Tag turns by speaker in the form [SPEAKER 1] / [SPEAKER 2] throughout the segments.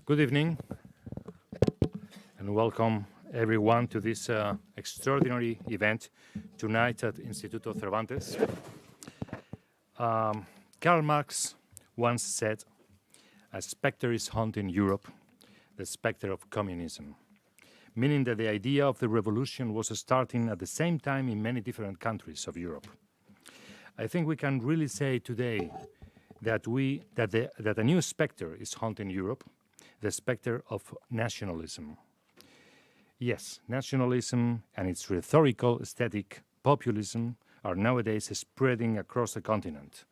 [SPEAKER 1] Good evening, and welcome everyone to this extraordinary event tonight at Instituto Cervantes. Karl Marx once said, "A spectre is haunting Europe, the spectre of communism," meaning that the idea of the revolution was starting at the same time in many different countries of Europe. I think we can really say today that a new spectre is haunting Europe, the spectre of nationalism. Yes, nationalism and its rhetorical aesthetic, populism, are nowadays spreading across the continent.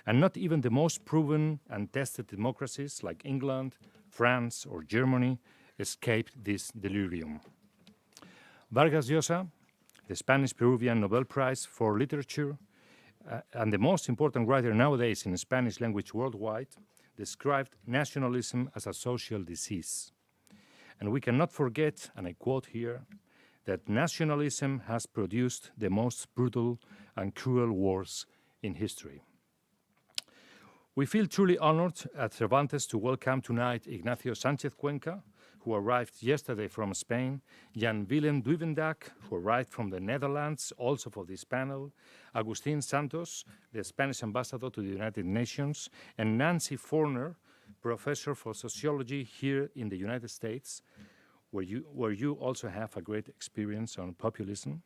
[SPEAKER 1] And not even the most proven and tested democracies like England, France, or Germany escaped this delirium. Vargas Llosa, the Spanish-Peruvian Nobel Prize for Literature, and the most important writer nowadays in Spanish language worldwide, described nationalism as a social disease. And we cannot forget, and I quote here, that nationalism has produced the most brutal and cruel wars in history. We feel truly honored at Cervantes to welcome tonight Ignacio Sánchez-Cuenca, who arrived yesterday from Spain, Willem Duyvendak, who arrived from the Netherlands, also for this panel, Agustín Santos, the Spanish ambassador to the United Nations, and Nancy Forner, professor for sociology here in the United States, where you also have a great experience on populism.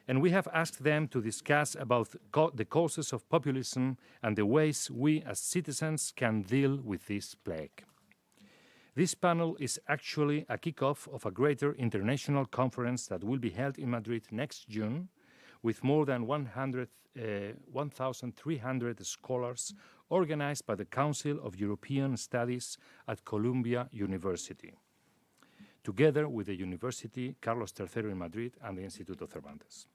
[SPEAKER 1] And we have asked them to discuss about the causes of populism and the ways we as citizens can deal with this plague. This panel is actually a kickoff of a greater international conference that will be held in Madrid next June with more than 1,300 scholars organized by the Council of European Studies at Columbia University, together with the University Carlos III in Madrid and the Instituto Cervantes.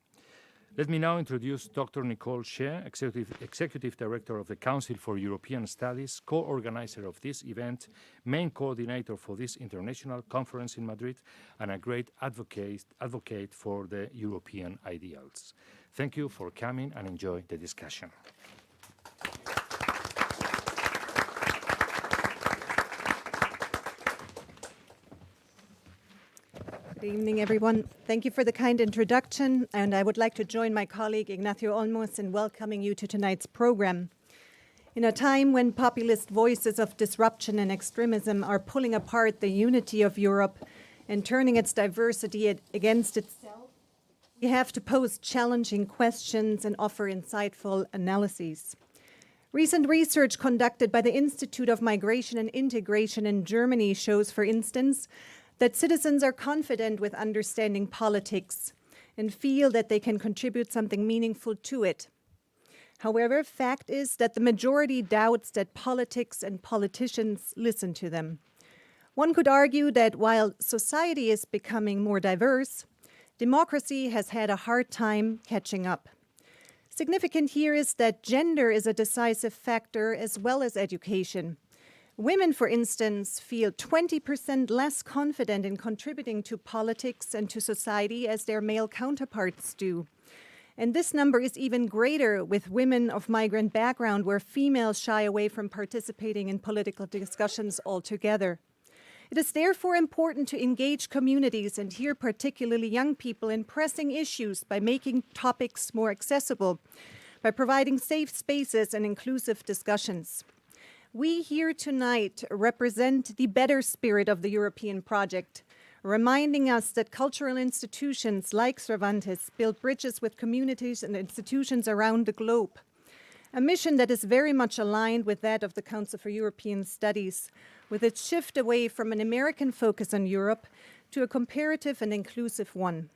[SPEAKER 1] Let me now introduce Dr. Nicole Shea, Executive Director of the Council for European Studies, co-organizer of this event, main coordinator for this international conference in Madrid, and a great advocate for the European ideals. Thank you for coming and enjoy the discussion.
[SPEAKER 2] Good evening, everyone. Thank you for the kind introduction, and I would like to join my colleague Ignacio Olmos in welcoming you to tonight's program. In a time when populist voices of disruption and extremism are pulling apart the unity of Europe and turning its diversity against itself, we have to pose challenging questions and offer insightful analyses. Recent research conducted by the Institute of Migration and Integration in Germany shows, for instance, that citizens are confident with understanding politics and feel that they can contribute something meaningful to it. However, fact is that the majority doubts that politics and politicians listen to them. One could argue that while society is becoming more diverse, democracy has had a hard time catching up. Significant here is that gender is a decisive factor as well as education. Women, for instance, feel 20% less confident in contributing to politics and to society as their male counterparts do. And this number is even greater with women of migrant background, where females shy away from participating in political discussions altogether. It is therefore important to engage communities, and here particularly young people, in pressing issues by making topics more accessible, by providing safe spaces and inclusive discussions. We here tonight represent the better spirit of the European project, reminding us that cultural institutions like Cervantes build bridges with communities and institutions around the globe, a mission that is very much aligned with that of the Council for European Studies, with its shift away from an American focus on Europe to a comparative and inclusive one.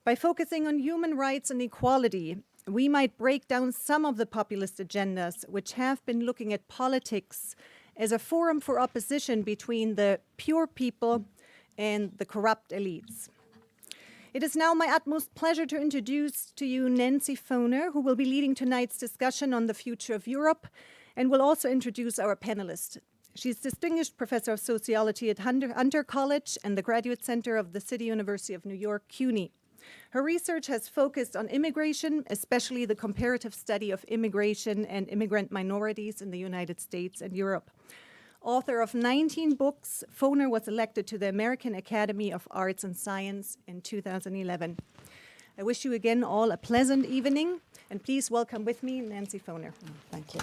[SPEAKER 2] By focusing on human rights and equality, we might break down some of the populist agendas which have been looking at politics as a forum for opposition between the pure people and the corrupt elites. It is now my utmost pleasure to introduce to you Nancy Forner, who will be leading tonight's discussion on the future of Europe and will also introduce our panelists. She's Distinguished Professor of Sociology at Hunter College and the Graduate Center of the City University of New York, CUNY. Her research has focused on immigration, especially the comparative study of immigration and immigrant minorities in the United States and Europe. Author of 19 books, Foner was elected to the American Academy of Arts and Science in 2011. I wish you again all a pleasant evening, and please welcome with me Nancy Foner.
[SPEAKER 3] Thank you.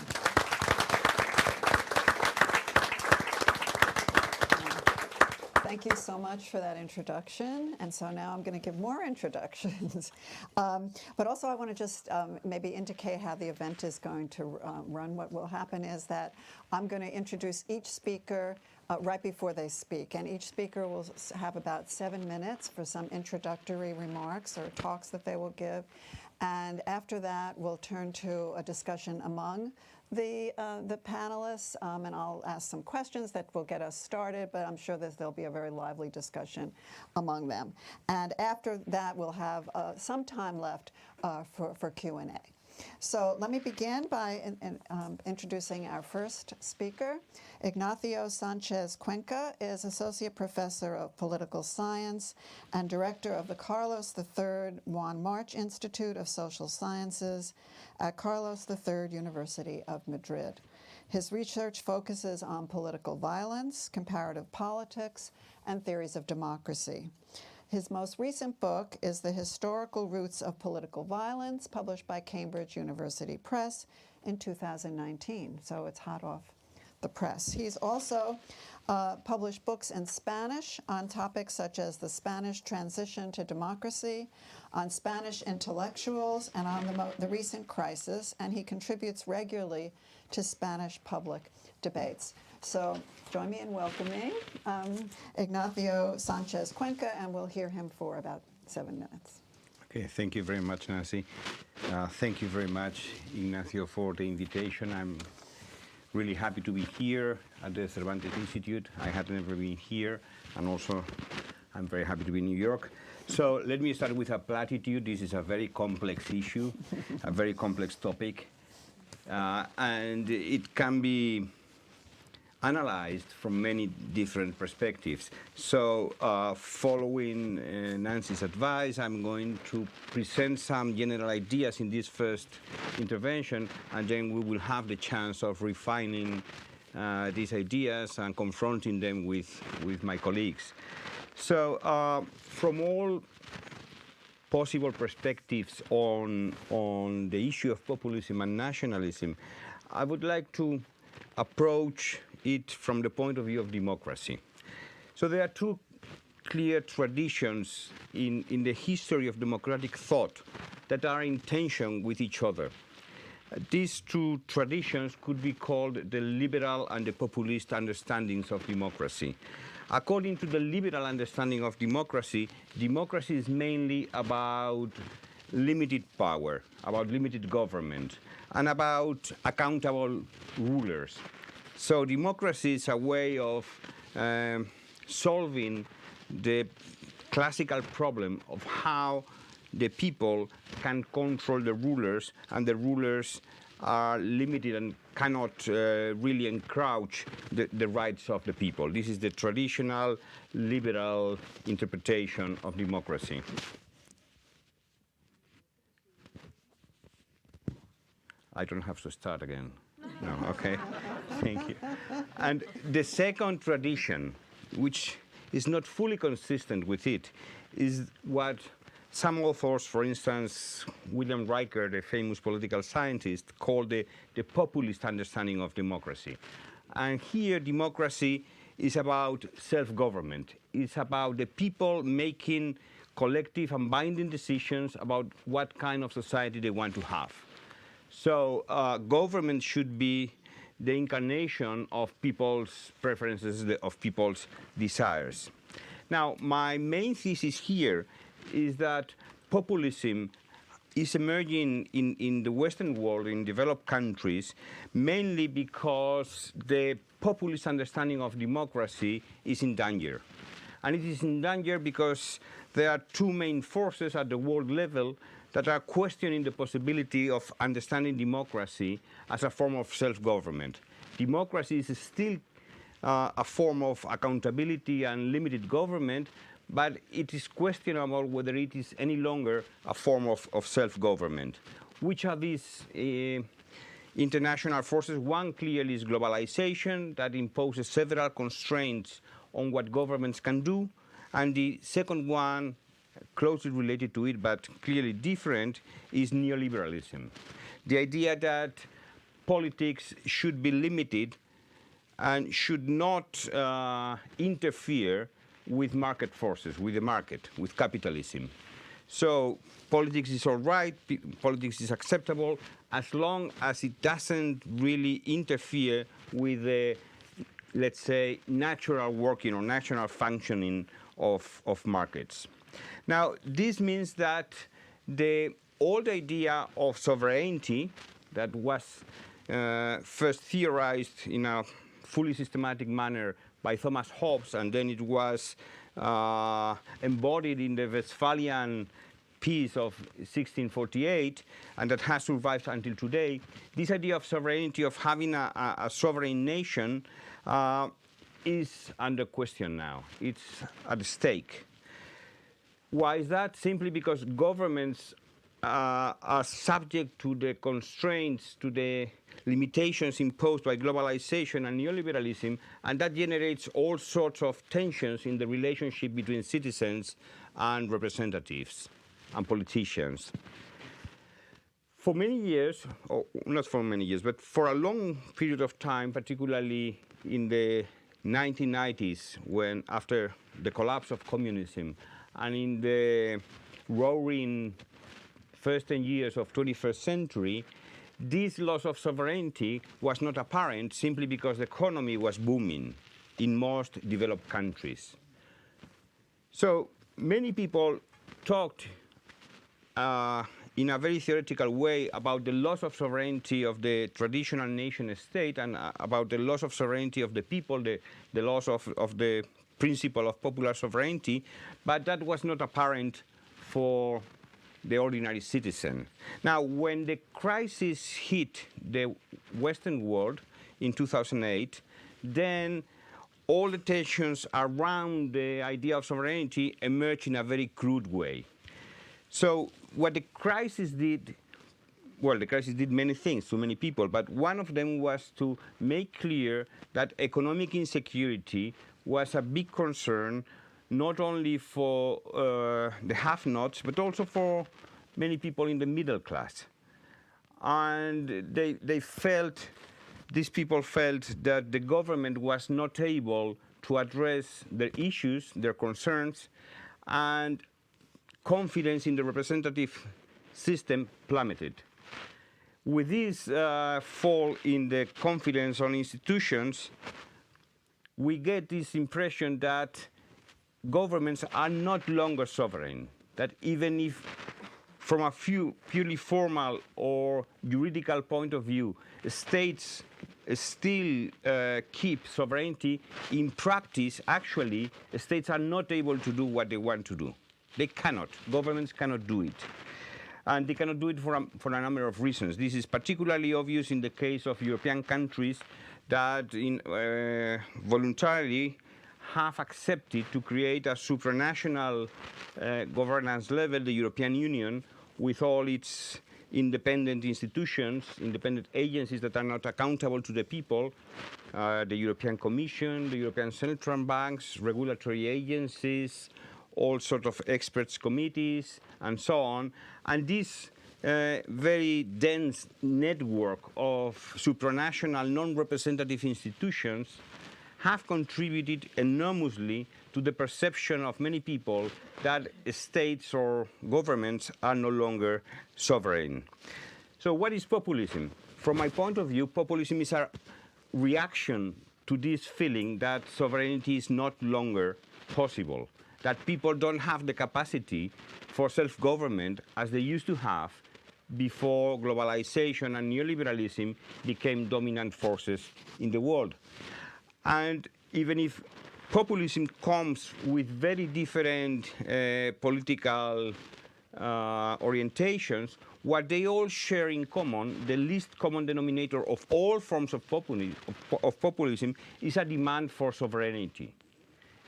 [SPEAKER 3] Thank you so much for that introduction. And so now I'm going to give more introductions. But also I want to just maybe indicate how the event is going to run. What will happen is that I'm going to introduce each speaker right before they speak. And each speaker will have about 7 minutes for some introductory remarks or talks that they will give. And after that, we'll turn to a discussion among the panelists, and I'll ask some questions that will get us started, but I'm sure that there'll be a very lively discussion among them. And after that, we'll have some time left for Q&A. So let me begin by introducing our first speaker. Ignacio Sánchez-Cuenca is Associate Professor of Political Science and Director of the Carlos III Juan March Institute of Social Sciences at Carlos III University of Madrid. His research focuses on political violence, comparative politics, and theories of democracy. His most recent book is The Historical Roots of Political Violence, published by Cambridge University Press in 2019. So it's hot off the press. He's also published books in Spanish on topics such as the Spanish transition to democracy, on Spanish intellectuals, and on the recent crisis, and he contributes regularly to Spanish public debates. So join me in welcoming Ignacio Sánchez-Cuenca, and we'll hear him for about 7 minutes.
[SPEAKER 4] Okay, thank you very much, Nancy. Thank you very much, Ignacio, for the invitation. I'm really happy to be here at the Cervantes Institute. I had never been here, and also I'm very happy to be in New York. So let me start with a platitude. This is a very complex issue, a very complex topic, and it can be analyzed from many different perspectives. So following Nancy's advice, I'm going to present some general ideas in this first intervention, and then we will have the chance of refining these ideas and confronting them with my colleagues. So from all possible perspectives on the issue of populism and nationalism, I would like to approach it from the point of view of democracy. So there are two clear traditions in the history of democratic thought that are in tension with each other. These two traditions could be called the liberal and the populist understandings of democracy. According to the liberal understanding of democracy, democracy is mainly about limited power, about limited government, and about accountable rulers. So democracy is a way of solving the classical problem of how the people can control the rulers, and the rulers are limited and cannot really encroach the rights of the people. This is the traditional liberal interpretation of democracy. I don't have to start again. No, okay, thank you. And the second tradition, which is not fully consistent with it, is what some authors, for instance, William Riker, the famous political scientist, called the populist understanding of democracy. And here, democracy is about self-government. It's about the people making collective and binding decisions about what kind of society they want to have. So government should be the incarnation of people's preferences, of people's desires. Now, my main thesis here is that populism is emerging in the Western world, in developed countries, mainly because the populist understanding of democracy is in danger. And it is in danger because there are two main forces at the world level that are questioning the possibility of understanding democracy as a form of self-government. Democracy is still a form of accountability and limited government, but it is questionable whether it is any longer a form of self-government. Which are these international forces. One clearly is globalization that imposes several constraints on what governments can do. And the second one, closely related to it but clearly different, is neoliberalism. The idea that politics should be limited and should not interfere with market forces, with the market, with capitalism. So politics is all right, politics is acceptable, as long as it doesn't really interfere with the, let's say, natural working or natural functioning of markets. Now, this means that the old idea of sovereignty that was first theorized in a fully systematic manner by Thomas Hobbes, and then it was embodied in the Westphalian Peace of 1648, and that has survived until today. This idea of sovereignty, of having a sovereign nation, is under question now. It's at stake. Why is that? Simply because governments are subject to the constraints, to the limitations imposed by globalization and neoliberalism, and that generates all sorts of tensions in the relationship between citizens and representatives and politicians. For many years, or not for many years, but for a long period of time, particularly in the 1990s, when after the collapse of communism and in the roaring first 10 years of 21st century, this loss of sovereignty was not apparent simply because the economy was booming in most developed countries. So many people talked in a very theoretical way about the loss of sovereignty of the traditional nation state and about the loss of sovereignty of the people, the loss of the principle of popular sovereignty, but that was not apparent for the ordinary citizen. Now, when the crisis hit the Western world in 2008, then all the tensions around the idea of sovereignty emerged in a very crude way. So what the crisis did, well, the crisis did many things to many people, but one of them was to make clear that economic insecurity was a big concern, not only for the have-nots, but also for many people in the middle class. And these people felt that the government was not able to address their issues, their concerns, and confidence in the representative system plummeted. With this fall in the confidence on institutions, we get this impression that governments are not longer sovereign, that even if from a purely formal or juridical point of view, states still keep sovereignty, in practice, actually, states are not able to do what they want to do. They cannot. Governments cannot do it. And they cannot do it for a number of reasons. This is particularly obvious in the case of European countries that voluntarily have accepted to create a supranational governance level, the European Union, with all its independent institutions, independent agencies that are not accountable to the people, the European Commission, the European Central Banks, regulatory agencies, all sorts of experts committees, and so on. And this very dense network of supranational non-representative institutions have contributed enormously to the perception of many people that states or governments are no longer sovereign. So what is populism? From my point of view, populism is a reaction to this feeling that sovereignty is not longer possible, that people don't have the capacity for self-government as they used to have before globalization and neoliberalism became dominant forces in the world. And even if populism comes with very different political orientations, what they all share in common, the least common denominator of all forms of populism, is a demand for sovereignty.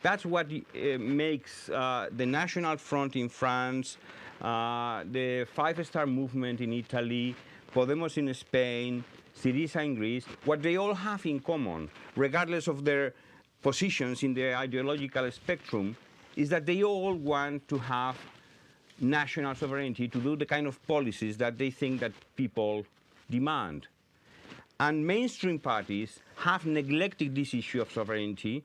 [SPEAKER 4] That's what makes the National Front in France, the five-star movement in Italy, Podemos in Spain, Syriza in Greece, what they all have in common, regardless of their positions in the ideological spectrum, is that they all want to have national sovereignty to do the kind of policies that they think that people demand. And mainstream parties have neglected this issue of sovereignty.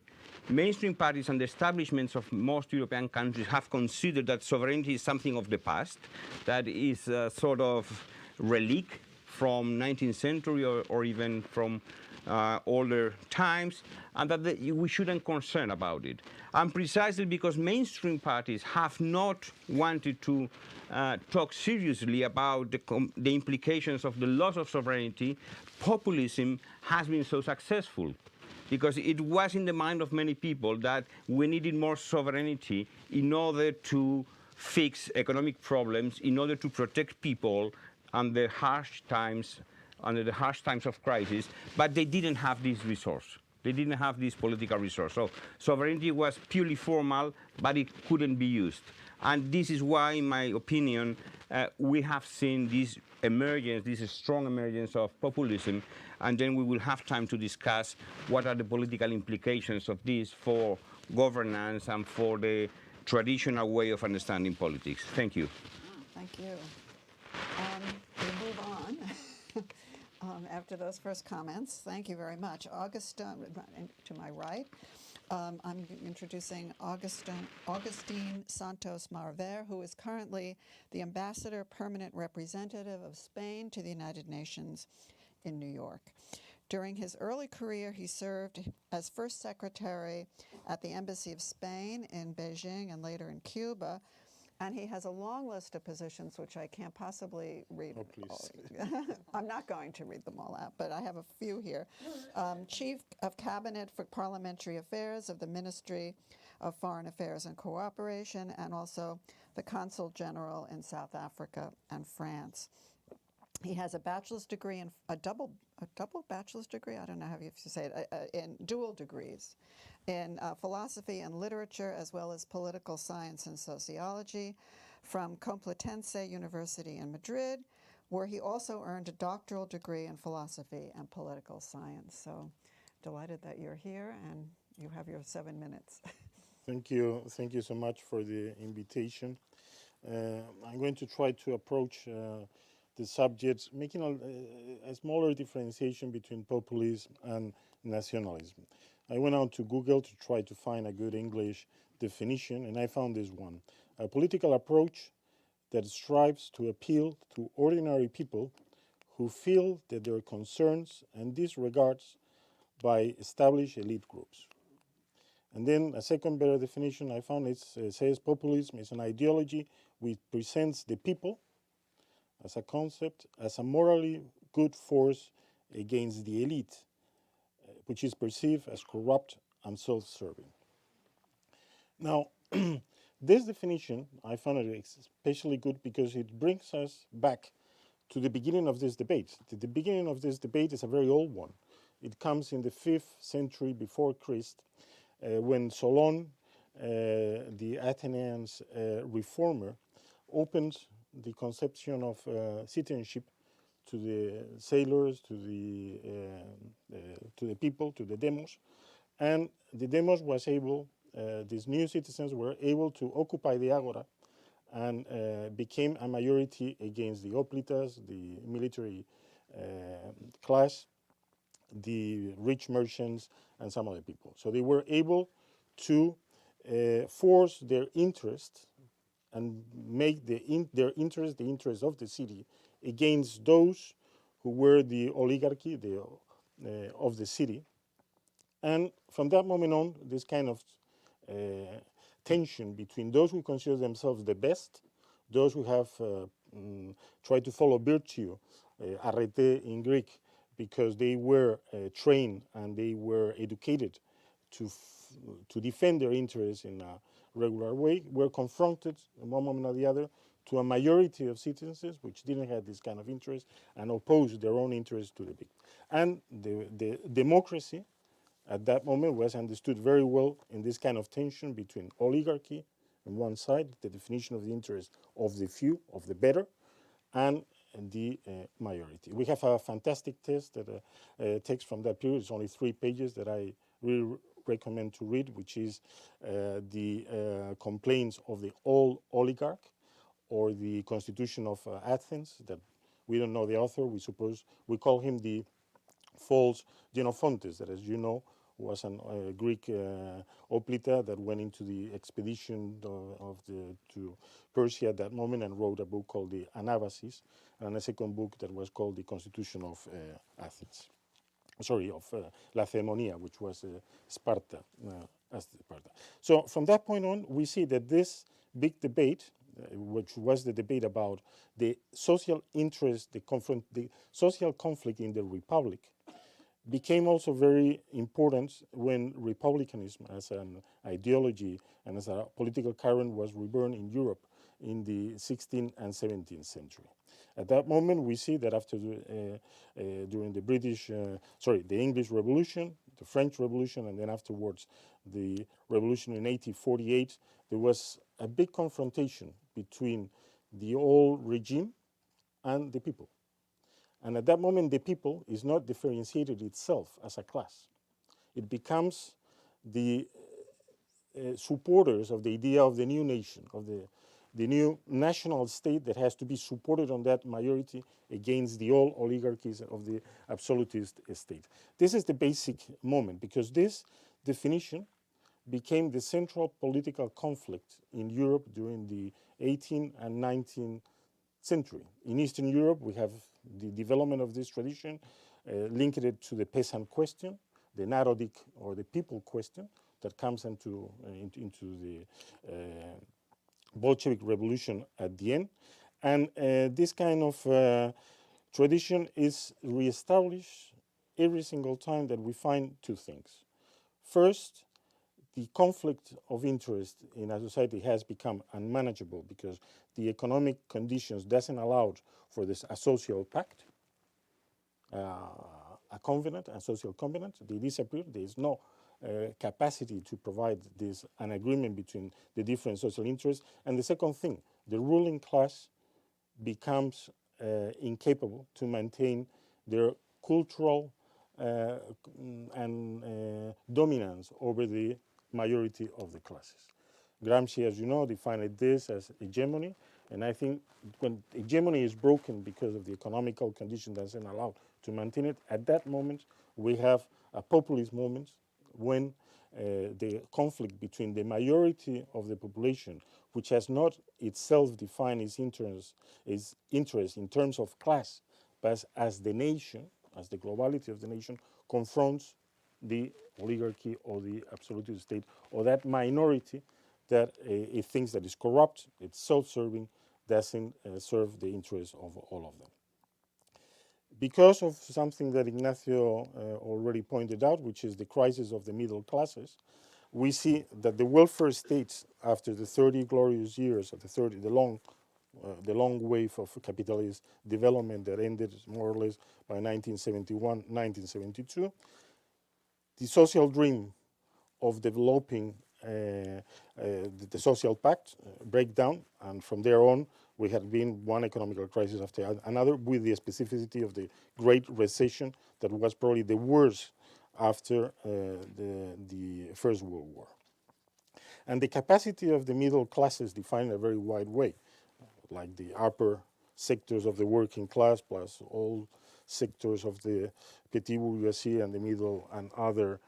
[SPEAKER 4] Mainstream parties and the establishments of most European countries have considered that sovereignty is something of the past, that is a sort of relic from 19th century or even from older times, and that we shouldn't concern about it. And precisely because mainstream parties have not wanted to talk seriously about the implications of the loss of sovereignty, populism has been so successful. Because it was in the mind of many people that we needed more sovereignty in order to fix economic problems, in order to protect people under harsh times, under the harsh times of crisis, but they didn't have this resource. They didn't have this political resource. So sovereignty was purely formal, but it couldn't be used. And this is why, in my opinion, we have seen this emergence, this strong emergence of populism, and then we will have time to discuss what are the political implications of this for governance and for the traditional way of understanding politics. Thank you.
[SPEAKER 3] Thank you. We move on after those first comments. Thank you very much. Augustine, to my right, I'm introducing Augustine Santos Marver, who is currently the Ambassador Permanent Representative of Spain to the United Nations in New York. During his early career, he served as First Secretary at the Embassy of Spain in Beijing and later in Cuba. And he has a long list of positions, which I can't possibly read.
[SPEAKER 5] Oh, please.
[SPEAKER 3] I'm not going to read them all out, but I have a few here. Chief of Cabinet for Parliamentary Affairs of the Ministry of Foreign Affairs and Cooperation, and also the Consul General in South Africa and France. He has a bachelor's degree and a double bachelor's degree, I don't know how you say it, in dual degrees in philosophy and literature, as well as political science and sociology from Complutense University in Madrid, where he also earned a doctoral degree in philosophy and political science. So delighted that you're here, and you have your 7 minutes.
[SPEAKER 5] Thank you so much for the invitation. I'm going to try to approach the subject, making a smaller differentiation between populism and nationalism. I went out to Google to try to find a good English definition, and I found this one: a political approach that strives to appeal to ordinary people who feel that their concerns and disregards by established elite groups. And then a second better definition I found says populism is an ideology which presents the people as a concept, as a morally good force against the elite, which is perceived as corrupt and self-serving. Now, this definition, I found it especially good because it brings us back to the beginning of this debate. The beginning of this debate is a very old one. It comes in the 5th century before Christ, when Solon, the Athenians reformer, opened the conception of citizenship to the sailors, to the people, to the demos, and the demos was able, these new citizens were able to occupy the agora and became a majority against the hoplitas, the military class, the rich merchants, and some other people. So they were able to force their interest and make their interest the interest of the city against those who were the oligarchy of the city. And from that moment on, this kind of tension between those who consider themselves the best, those who have tried to follow virtue, arete in Greek, because they were trained and they were educated to defend their interests in a regular way, were confronted in one moment or the other to a majority of citizens which didn't have this kind of interest and opposed their own interests to the big. And the democracy at that moment was understood very well in this kind of tension between oligarchy on one side, the definition of the interest of the few, of the better, and the majority. We have a fantastic text from that period. It's only 3 pages that I really recommend to read, which is the complaints of the old oligarch, or the Constitution of Athens, that we don't know the author. We suppose we call him the false Xenophontes, that, as you know, was a Greek hoplita that went into the expedition to Persia at that moment and wrote a book called the Anabasis, and a second book that was called the Constitution of Athens. Sorry, of Lacedaemon, which was Sparta, as Sparta. So from that point on, we see that this big debate, which was the debate about the social interest, the social conflict in the Republic, became also very important when republicanism as an ideology and as a political current was reborn in Europe in the 16th and 17th century. At that moment, we see that after during the English Revolution, the French Revolution, and then afterwards the revolution in 1848, there was a big confrontation between the old regime and the people. And at that moment, the people is not differentiated itself as a class. It becomes the supporters of the idea of the new nation, of the new national state that has to be supported on that majority against the old oligarchies of the absolutist state. This is the basic moment, because this definition became the central political conflict in Europe during the 18th and 19th century. In Eastern Europe, we have the development of this tradition, linked it to the peasant question, the Narodic or the people question that comes into the Bolshevik Revolution at the end. And this kind of tradition is reestablished every single time that we find two things. First, the conflict of interest in a society has become unmanageable because the economic conditions doesn't allow for this a social pact, a covenant, a social covenant. They disappear. There is no capacity to provide an agreement between the different social interests. And the second thing, the ruling class becomes incapable to maintain their cultural and dominance over the majority of the classes. Gramsci, as you know, defined this as hegemony, and I think when hegemony is broken because of the economical condition that doesn't allow to maintain it, at that moment we have a populist moment when the conflict between the majority of the population, which has not itself defined its interest in terms of class, but as the nation, as the globality of the nation, confronts the oligarchy or the absolutist state, or that minority that it thinks that is corrupt, it's self-serving, doesn't serve the interests of all of them. Because of something that Ignacio already pointed out, which is the crisis of the middle classes, we see that the welfare states, after the 30 glorious years of the long wave of capitalist development that ended more or less by 1971, 1972, the social dream of developing the social pact break down, and from there on we had been one economical crisis after another, with the specificity of the Great Recession that was probably the worst after the First World War. And the capacity of the middle classes defined in a very wide way, like the upper sectors of the working class plus all sectors of the petit bourgeoisie and the middle and other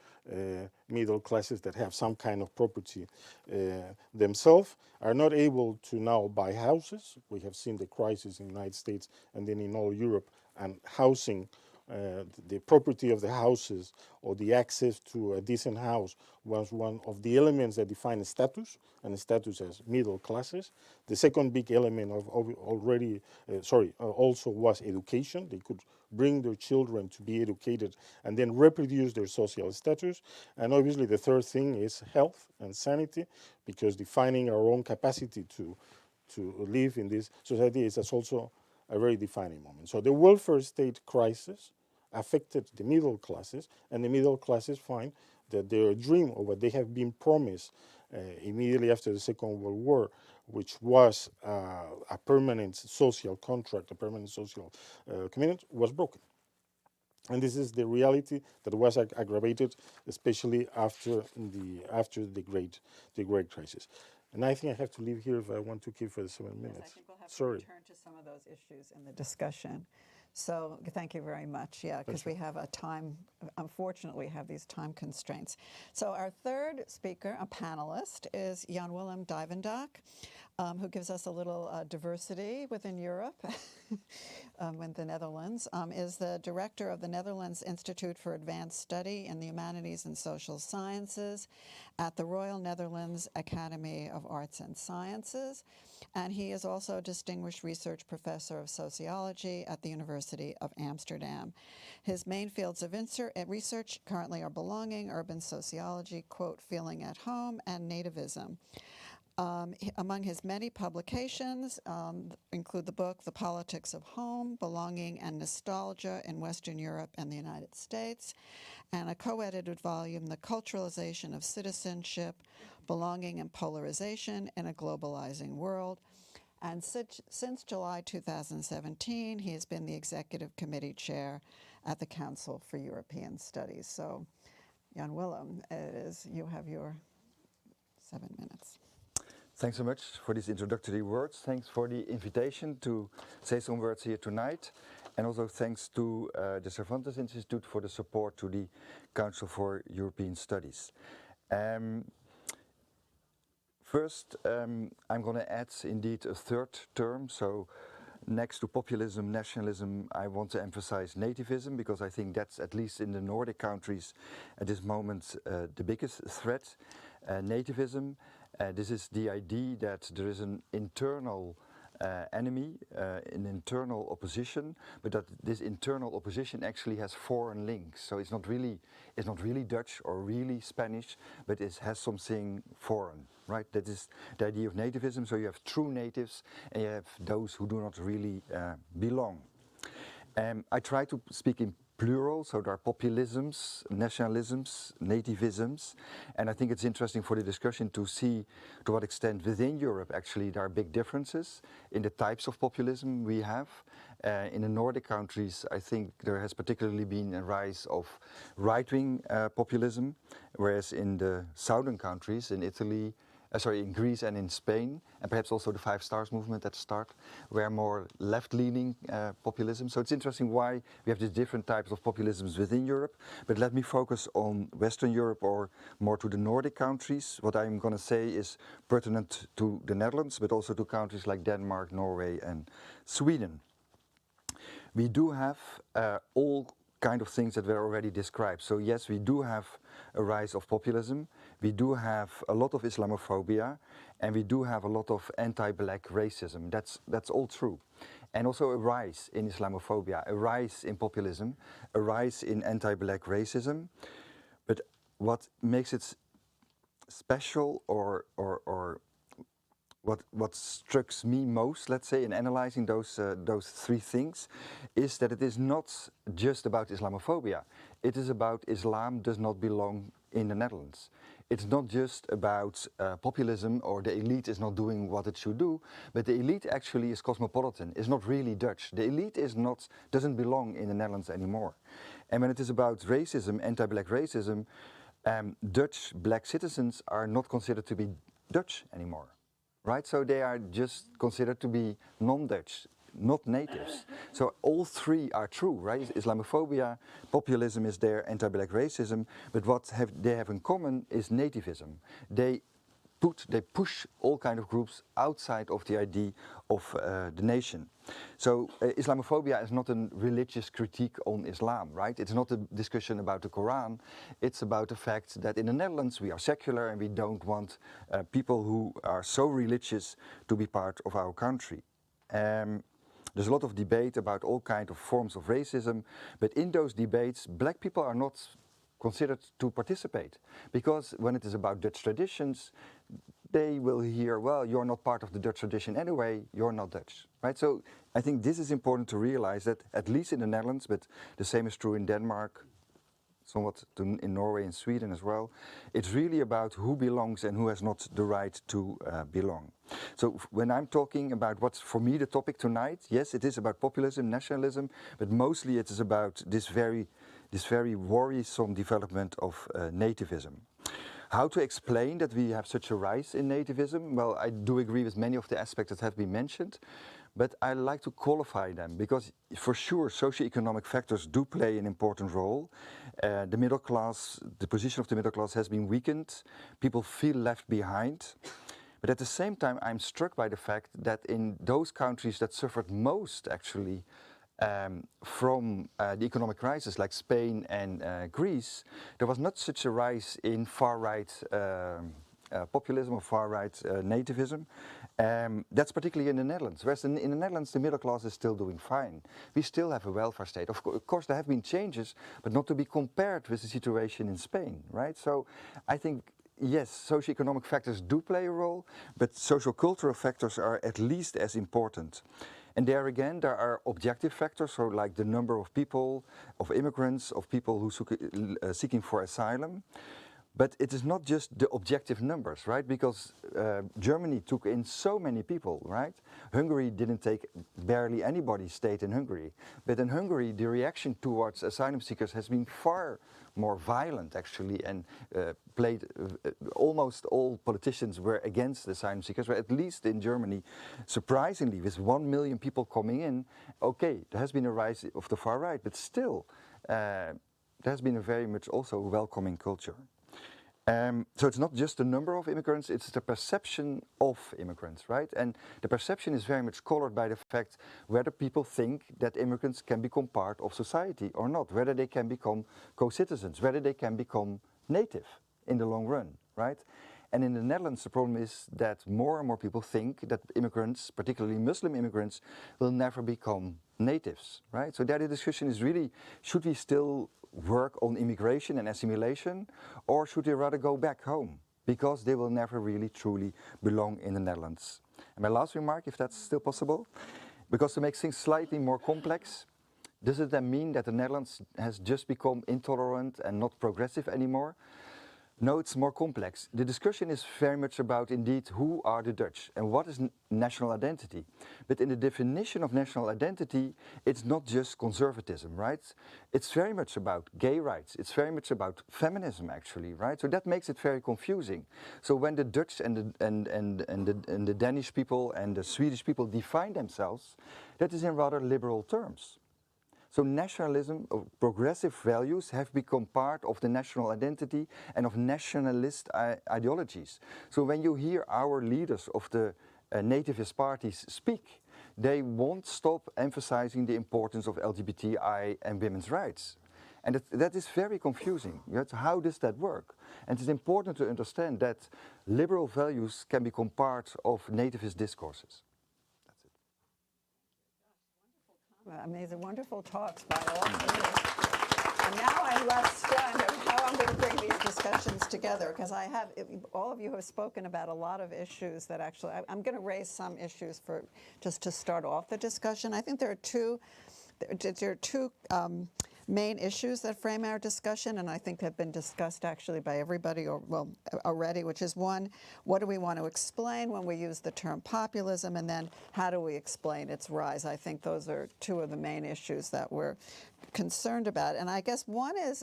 [SPEAKER 5] middle classes that have some kind of property themselves, are not able to now buy houses. We have seen the crisis in the United States and then in all Europe, and housing, the property of the houses or the access to a decent house was one of the elements that define a status, and a status as middle classes. The second big element also was education. They could bring their children to be educated and then reproduce their social status. And obviously the third thing is health and sanity, because defining our own capacity to live in this society is also a very defining moment. So the welfare state crisis affected the middle classes, and the middle classes find that their dream, or what they have been promised immediately after the Second World War, which was a permanent social contract, a permanent social commitment, was broken. And this is the reality that was aggravated, especially after the Great Crisis. And I think I have to leave here if I want to keep for the 7 minutes.
[SPEAKER 3] Yes, I think we'll have
[SPEAKER 5] Sorry.
[SPEAKER 3] to return to some of those issues in the discussion. So thank you very much. Yeah, because we have a time, unfortunately, we have these time constraints. So our third speaker, a panelist, is Jan Willem Duyvendak, who gives us a little diversity within Europe, with the Netherlands, is the director of the Netherlands Institute for Advanced Study in the Humanities and Social Sciences at the Royal Netherlands Academy of Arts and Sciences. And he is also a distinguished research professor of sociology at the University of Amsterdam. His main fields of research currently are belonging, urban sociology, quote, feeling at home, and nativism. Among his many publications include the book The Politics of Home, Belonging and Nostalgia in Western Europe and the United States, and a co-edited volume, The Culturalization of Citizenship, Belonging and Polarization in a Globalizing World. And since July 2017, he has been the Executive Committee Chair at the Council for European Studies. So, Jan Willem, you have your 7 minutes.
[SPEAKER 6] Thanks so much for these introductory words. Thanks for the invitation to say some words here tonight. And also thanks to the Cervantes Institute for the support to the Council for European Studies. First, I'm going to add indeed a third term. So next to populism, nationalism, I want to emphasize nativism, because I think that's, at least in the Nordic countries at this moment, the biggest threat. Nativism. This is the idea that there is an internal enemy, an internal opposition, but that this internal opposition actually has foreign links. So it's not really Dutch or really Spanish, but it has something foreign, right? That is the idea of nativism. So you have true natives and you have those who do not really belong. I try to speak in plural, so there are populisms, nationalisms, nativisms, and I think it's interesting for the discussion to see to what extent within Europe actually there are big differences in the types of populism we have. In the Nordic countries, I think there has particularly been a rise of right-wing populism, whereas in the southern countries, in Italy, in Greece and in Spain, and perhaps also the Five Stars movement at the start, were more left-leaning populism. So it's interesting why we have these different types of populisms within Europe. But let me focus on Western Europe, or more to the Nordic countries. What I'm going to say is pertinent to the Netherlands, but also to countries like Denmark, Norway and Sweden. We do have all kind of things that were already described. So yes, we do have a rise of populism, we do have a lot of Islamophobia, and we do have a lot of anti-black racism. That's all true. And also a rise in Islamophobia, a rise in populism, a rise in anti-black racism. But what makes it special, or what strikes me most, let's say, in analyzing those three things, is that it is not just about Islamophobia. It is about Islam does not belong in the Netherlands. It's not just about populism, or the elite is not doing what it should do, but the elite actually is cosmopolitan, is not really Dutch. The elite doesn't belong in the Netherlands anymore. And when it is about racism, anti-black racism, Dutch black citizens are not considered to be Dutch anymore. Right, so they are just considered to be non-Dutch, not natives. So all three are true, right? Islamophobia, populism is there, anti-black racism, but what they have in common is nativism. They push all kind of groups outside of the idea of the nation. So Islamophobia is not a religious critique on Islam, right? It's not a discussion about the Quran. It's about the fact that in the Netherlands we are secular and we don't want people who are so religious to be part of our country. There's a lot of debate about all kinds of forms of racism, but in those debates black people are not considered to participate, because when it is about Dutch traditions, they will hear, well, you're not part of the Dutch tradition anyway, you're not Dutch, right? So I think this is important to realize, that at least in the Netherlands, but the same is true in Denmark, somewhat in Norway and Sweden as well. It's really about who belongs and who has not the right to belong. So when I'm talking about what's for me the topic tonight, yes, it is about populism, nationalism, but mostly it is about this very worrisome development of nativism. How to explain that we have such a rise in nativism? Well, I do agree with many of the aspects that have been mentioned, but I like to qualify them because for sure socioeconomic factors do play an important role. The middle class, the position of the middle class has been weakened. People feel left behind. But at the same time, I'm struck by the fact that in those countries that suffered most actually from the economic crisis, like Spain and Greece, there was not such a rise in far-right populism or far-right nativism. That's particularly in the Netherlands. Whereas in the Netherlands, the middle class is still doing fine. We still have a welfare state. Of course, there have been changes, but not to be compared with the situation in Spain, right? So I think, yes, socioeconomic factors do play a role, but social-cultural factors are at least as important. And there again, there are objective factors, so like the number of people, of immigrants, of people who seeking for asylum. But it is not just the objective numbers, right? Because Germany took in so many people, right? Hungary didn't take barely anybody stayed in Hungary. But in Hungary, the reaction towards asylum seekers has been far more violent, actually, and almost all politicians were against asylum seekers, where at least in Germany, surprisingly, with 1 million people coming in, okay, there has been a rise of the far right, but still, there has been a very much also welcoming culture. So it's not just the number of immigrants, it's the perception of immigrants, right? And the perception is very much colored by the fact whether people think that immigrants can become part of society or not, whether they can become co-citizens, whether they can become native in the long run, right? And in the Netherlands, the problem is that more and more people think that immigrants, particularly Muslim immigrants, will never become natives, right? So there the discussion is really, should we still work on immigration and assimilation, or should they rather go back home? Because they will never really truly belong in the Netherlands. And my last remark, if that's still possible, because to make things slightly more complex, does it then mean that the Netherlands has just become intolerant and not progressive anymore? No, it's more complex. The discussion is very much about, indeed, who are the Dutch and what is national identity. But in the definition of national identity, it's not just conservatism, right? It's very much about gay rights. It's very much about feminism, actually, right? So that makes it very confusing. So when the Dutch and the Danish people and the Swedish people define themselves, that is in rather liberal terms. So nationalism, progressive values have become part of the national identity and of nationalist ideologies. So when you hear our leaders of the nativist parties speak, they won't stop emphasizing the importance of LGBTI and women's rights. And that is very confusing. How does that work? And it's important to understand that liberal values can become part of nativist discourses.
[SPEAKER 3] Amazing, wonderful talks by all of you. And now I'm left stunned at how I'm going to bring these discussions together, because all of you have spoken about a lot of issues that actually, I'm going to raise some issues for just to start off the discussion. I think there are two main issues that frame our discussion, and I think have been discussed actually by everybody already, which is one, what do we want to explain when we use the term populism, and then how do we explain its rise? I think those are two of the main issues that we're concerned about. And I guess one is,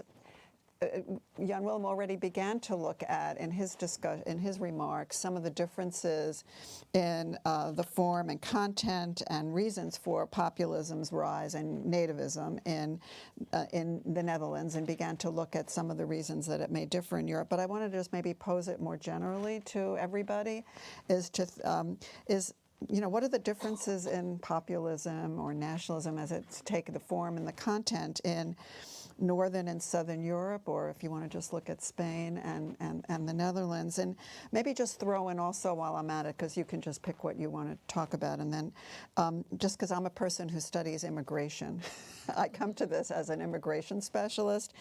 [SPEAKER 3] Jan Willem already began to look at in his remarks some of the differences in the form and content and reasons for populism's rise and nativism in the Netherlands, and began to look at some of the reasons that it may differ in Europe. But I wanted to just maybe pose it more generally to everybody, what are the differences in populism or nationalism as it's taken the form and the content in Northern and Southern Europe, or if you want to just look at Spain and the Netherlands, and maybe just throw in also while I'm at it, because you can just pick what you want to talk about, and then just because I'm a person who studies immigration, I come to this as an immigration specialist,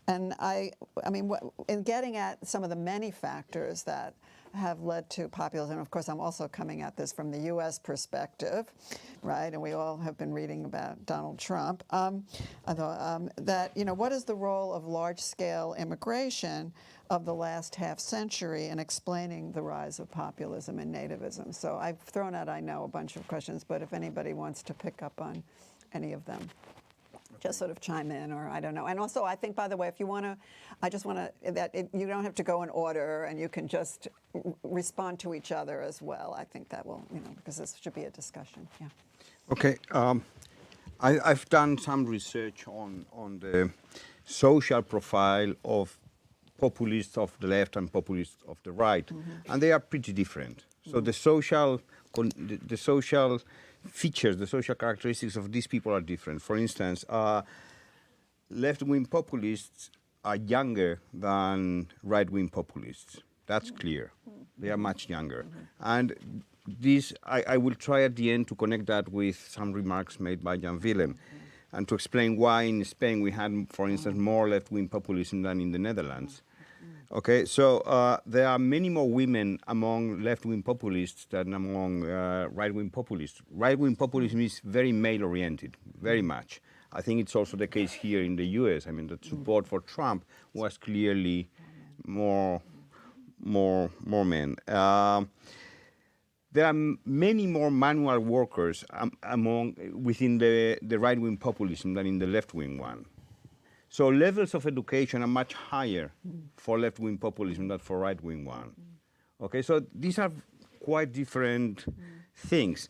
[SPEAKER 3] and I mean, in getting at some of the many factors that have led to populism. Of course, I'm also coming at this from the U.S. perspective, right? And we all have been reading about Donald Trump. That, you know, what is the role of large-scale immigration of the last half century in explaining the rise of populism and nativism? So I've thrown out, I know, a bunch of questions, but if anybody wants to pick up on any of them, just sort of chime in, or I don't know. And also, I think, by the way, if you want to, I just want to, you don't have to go in order, and you can just respond to each other as well. I think that will, you know, because this should be a discussion. Yeah.
[SPEAKER 4] Okay. I've done some research on the social profile of populists of the left and populists of the right, and they are pretty different. So the social features, the social characteristics of these people are different. For instance, left-wing populists are younger than right-wing populists. That's clear. They are much younger. And this, I will try at the end to connect that with some remarks made by Jan Willem, and to explain why in Spain we had, for instance, more left-wing populism than in the Netherlands. Okay, so there are many more women among left-wing populists than among right-wing populists. Right-wing populism is very male-oriented, very much. I think it's also the case here in the US. I mean, the support for Trump was clearly more men. There are many more manual workers within the right-wing populism than in the left-wing one. So levels of education are much higher for left-wing populism than for right-wing one. Okay, so these are quite different things.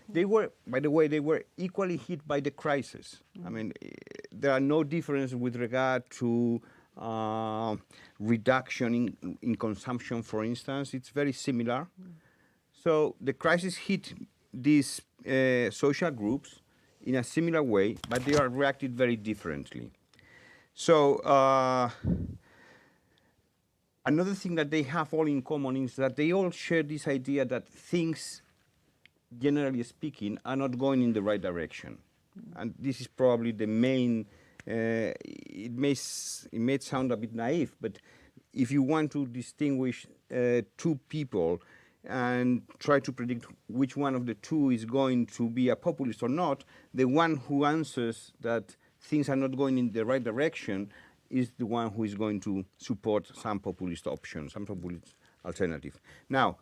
[SPEAKER 4] They were, by the way, they were equally hit by the crisis. I mean, there are no differences with regard to reduction in consumption, for instance. It's very similar. So the crisis hit these social groups in a similar way, but they are reacted very differently. So another thing that they have all in common is that they all share this idea that things, generally speaking, are not going in the right direction. And this is probably the main, it may sound a bit naive, but if you want to distinguish two people and try to predict which one of the two is going to be a populist or not, the one who answers that things are not going in the right direction is the one who is going to support some populist option, some populist alternative. Now,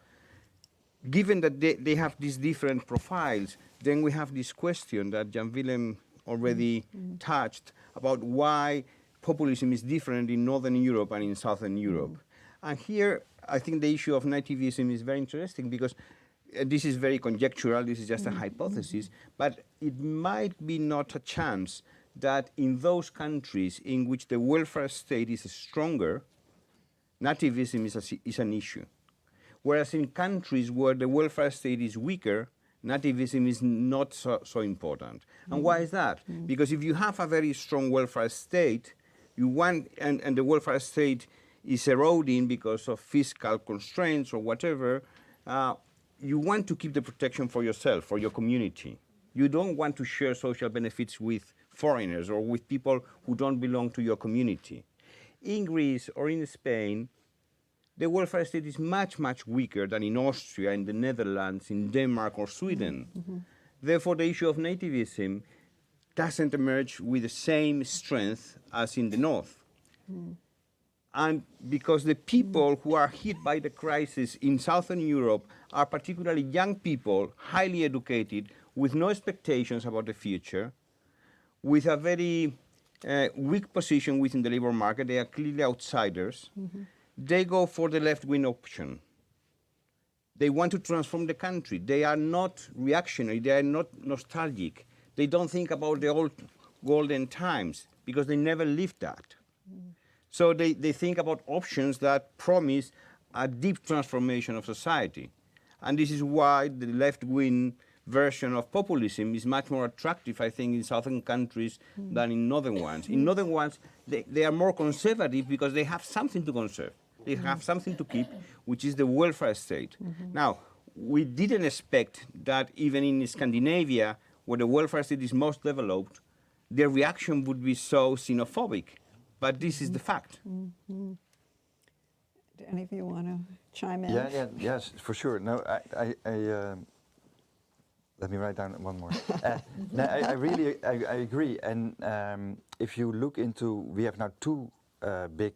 [SPEAKER 4] given that they have these different profiles, then we have this question that Jan Willem already touched about why populism is different in Northern Europe and in Southern Europe. And here, I think the issue of nativism is very interesting because this is very conjectural, this is just a hypothesis, but it might be not a chance that in those countries in which the welfare state is stronger, nativism is an issue. Whereas in countries where the welfare state is weaker, nativism is not so important. And why is that? Because if you have a very strong welfare state, you want, and the welfare state is eroding because of fiscal constraints or whatever, you want to keep the protection for yourself, for your community. You don't want to share social benefits with foreigners or with people who don't belong to your community. In Greece or in Spain, the welfare state is much, much weaker than in Austria, in the Netherlands, in Denmark or Sweden. Therefore, the issue of nativism doesn't emerge with the same strength as in the north. And because the people who are hit by the crisis in Southern Europe are particularly young people, highly educated, with no expectations about the future, with a very weak position within the labor market, they are clearly outsiders, they go for the left-wing option. They want to transform the country. They are not reactionary, they are not nostalgic. They don't think about the old golden times because they never lived that. So they think about options that promise a deep transformation of society. And this is why the left-wing version of populism is much more attractive, I think, in southern countries than in northern ones. In northern ones, they are more conservative because they have something to conserve. They have something to keep, which is the welfare state. Now, we didn't expect that even in Scandinavia, where the welfare state is most developed, their reaction would be so xenophobic. But this is the fact.
[SPEAKER 3] Do any of you want to chime in?
[SPEAKER 6] Yes, for sure. No, let me write down one more. No, I really agree. And if you look into, we have now two big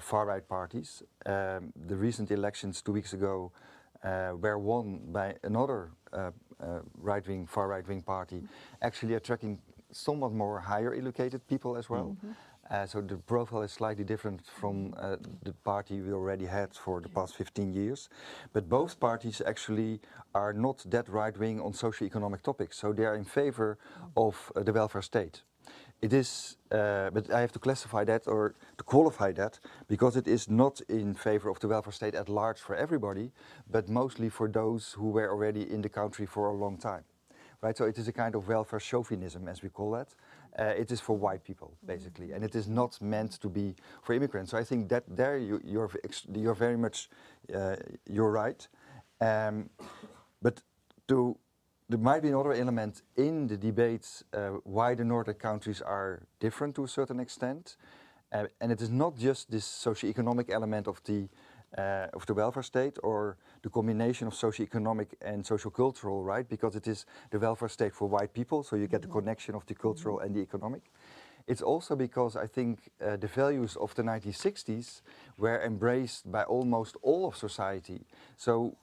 [SPEAKER 6] far-right parties. The recent elections 2 weeks ago were won by another right-wing, far-right-wing party, actually attracting somewhat more higher educated people as well. So the profile is slightly different from the party we already had for the past 15 years. But both parties actually are not that right-wing on socio-economic topics. So they are in favor of the welfare state. It is, but I have to classify that or to qualify that, because it is not in favor of the welfare state at large for everybody, but mostly for those who were already in the country for a long time. Right, so it is a kind of welfare chauvinism, as we call that. It is for white people, basically, and it is not meant to be for immigrants. So I think that there you're very much, you're right. But there might be another element in the debates why the northern countries are different to a certain extent. And it is not just this socio-economic element of the welfare state or the combination of socio-economic and socio-cultural, right? Because it is the welfare state for white people, so you get the connection of the cultural and the economic. It's also because I think the values of the 1960s were embraced by almost all of society. So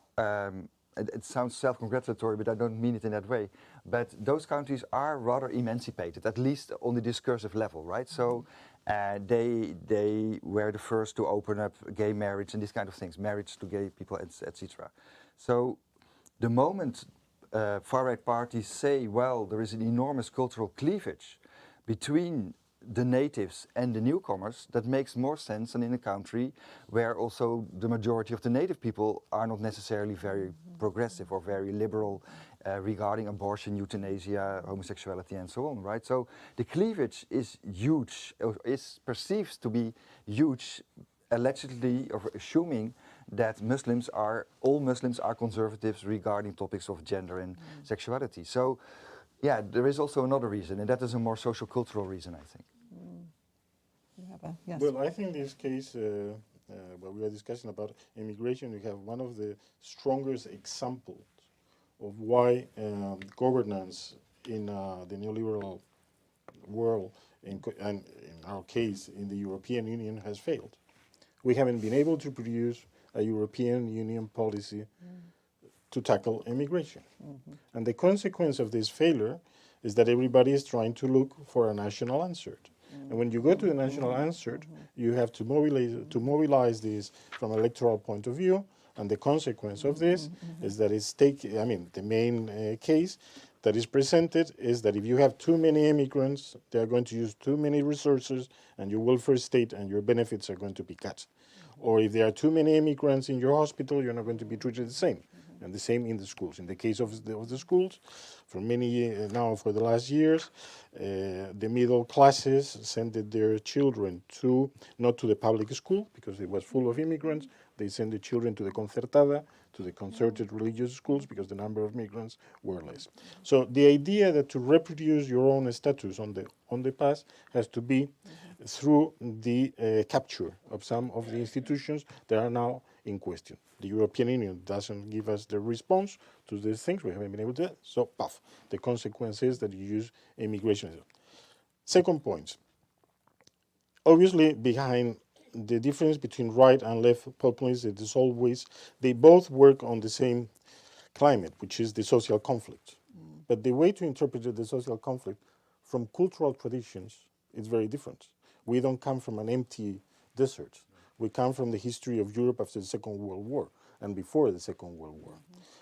[SPEAKER 6] it sounds self-congratulatory, but I don't mean it in that way. But those countries are rather emancipated, at least on the discursive level, right? So they were the first to open up gay marriage and these kind of things, marriage to gay people, etc. So the moment far-right parties say, well, there is an enormous cultural cleavage between the natives and the newcomers, that makes more sense than in a country where also the majority of the native people are not necessarily very progressive or very liberal regarding abortion, euthanasia, homosexuality and so on, right? So the cleavage is huge, or is perceived to be huge, allegedly or assuming that all Muslims are conservatives regarding topics of gender and sexuality. So yeah, there is also another reason, and that is a more social-cultural reason, I think.
[SPEAKER 3] You have a, yes.
[SPEAKER 5] Well, I think in this case, when we are discussing about immigration, we have one of the strongest examples of why governance in the neoliberal world, and in our case, in the European Union, has failed. We haven't been able to produce a European Union policy to tackle immigration. And the consequence of this failure is that everybody is trying to look for a national answer. And when you go to the national answer, you have to mobilize this from an electoral point of view. And the consequence of this is that the main case that is presented is that if you have too many immigrants, they are going to use too many resources, and your welfare state and your benefits are going to be cut. Or if there are too many immigrants in your hospital, you're not going to be treated the same. And the same in the schools. In the case of the schools, for now for the last years, the middle classes sent their children not to the public school because it was full of immigrants. They sent the children to the concertada, to the concerted religious schools because the number of migrants were less. So the idea that to reproduce your own status on the past has to be through the capture of some of the institutions that are now in question. The European Union doesn't give us the response to these things. We haven't been able to. So, the consequence is that you use immigration. Second point. Obviously, behind the difference between right and left populism, it is always, they both work on the same climate, which is the social conflict. But the way to interpret the social conflict from cultural traditions is very different. We don't come from an empty desert. We come from the history of Europe after the Second World War and before the Second World War.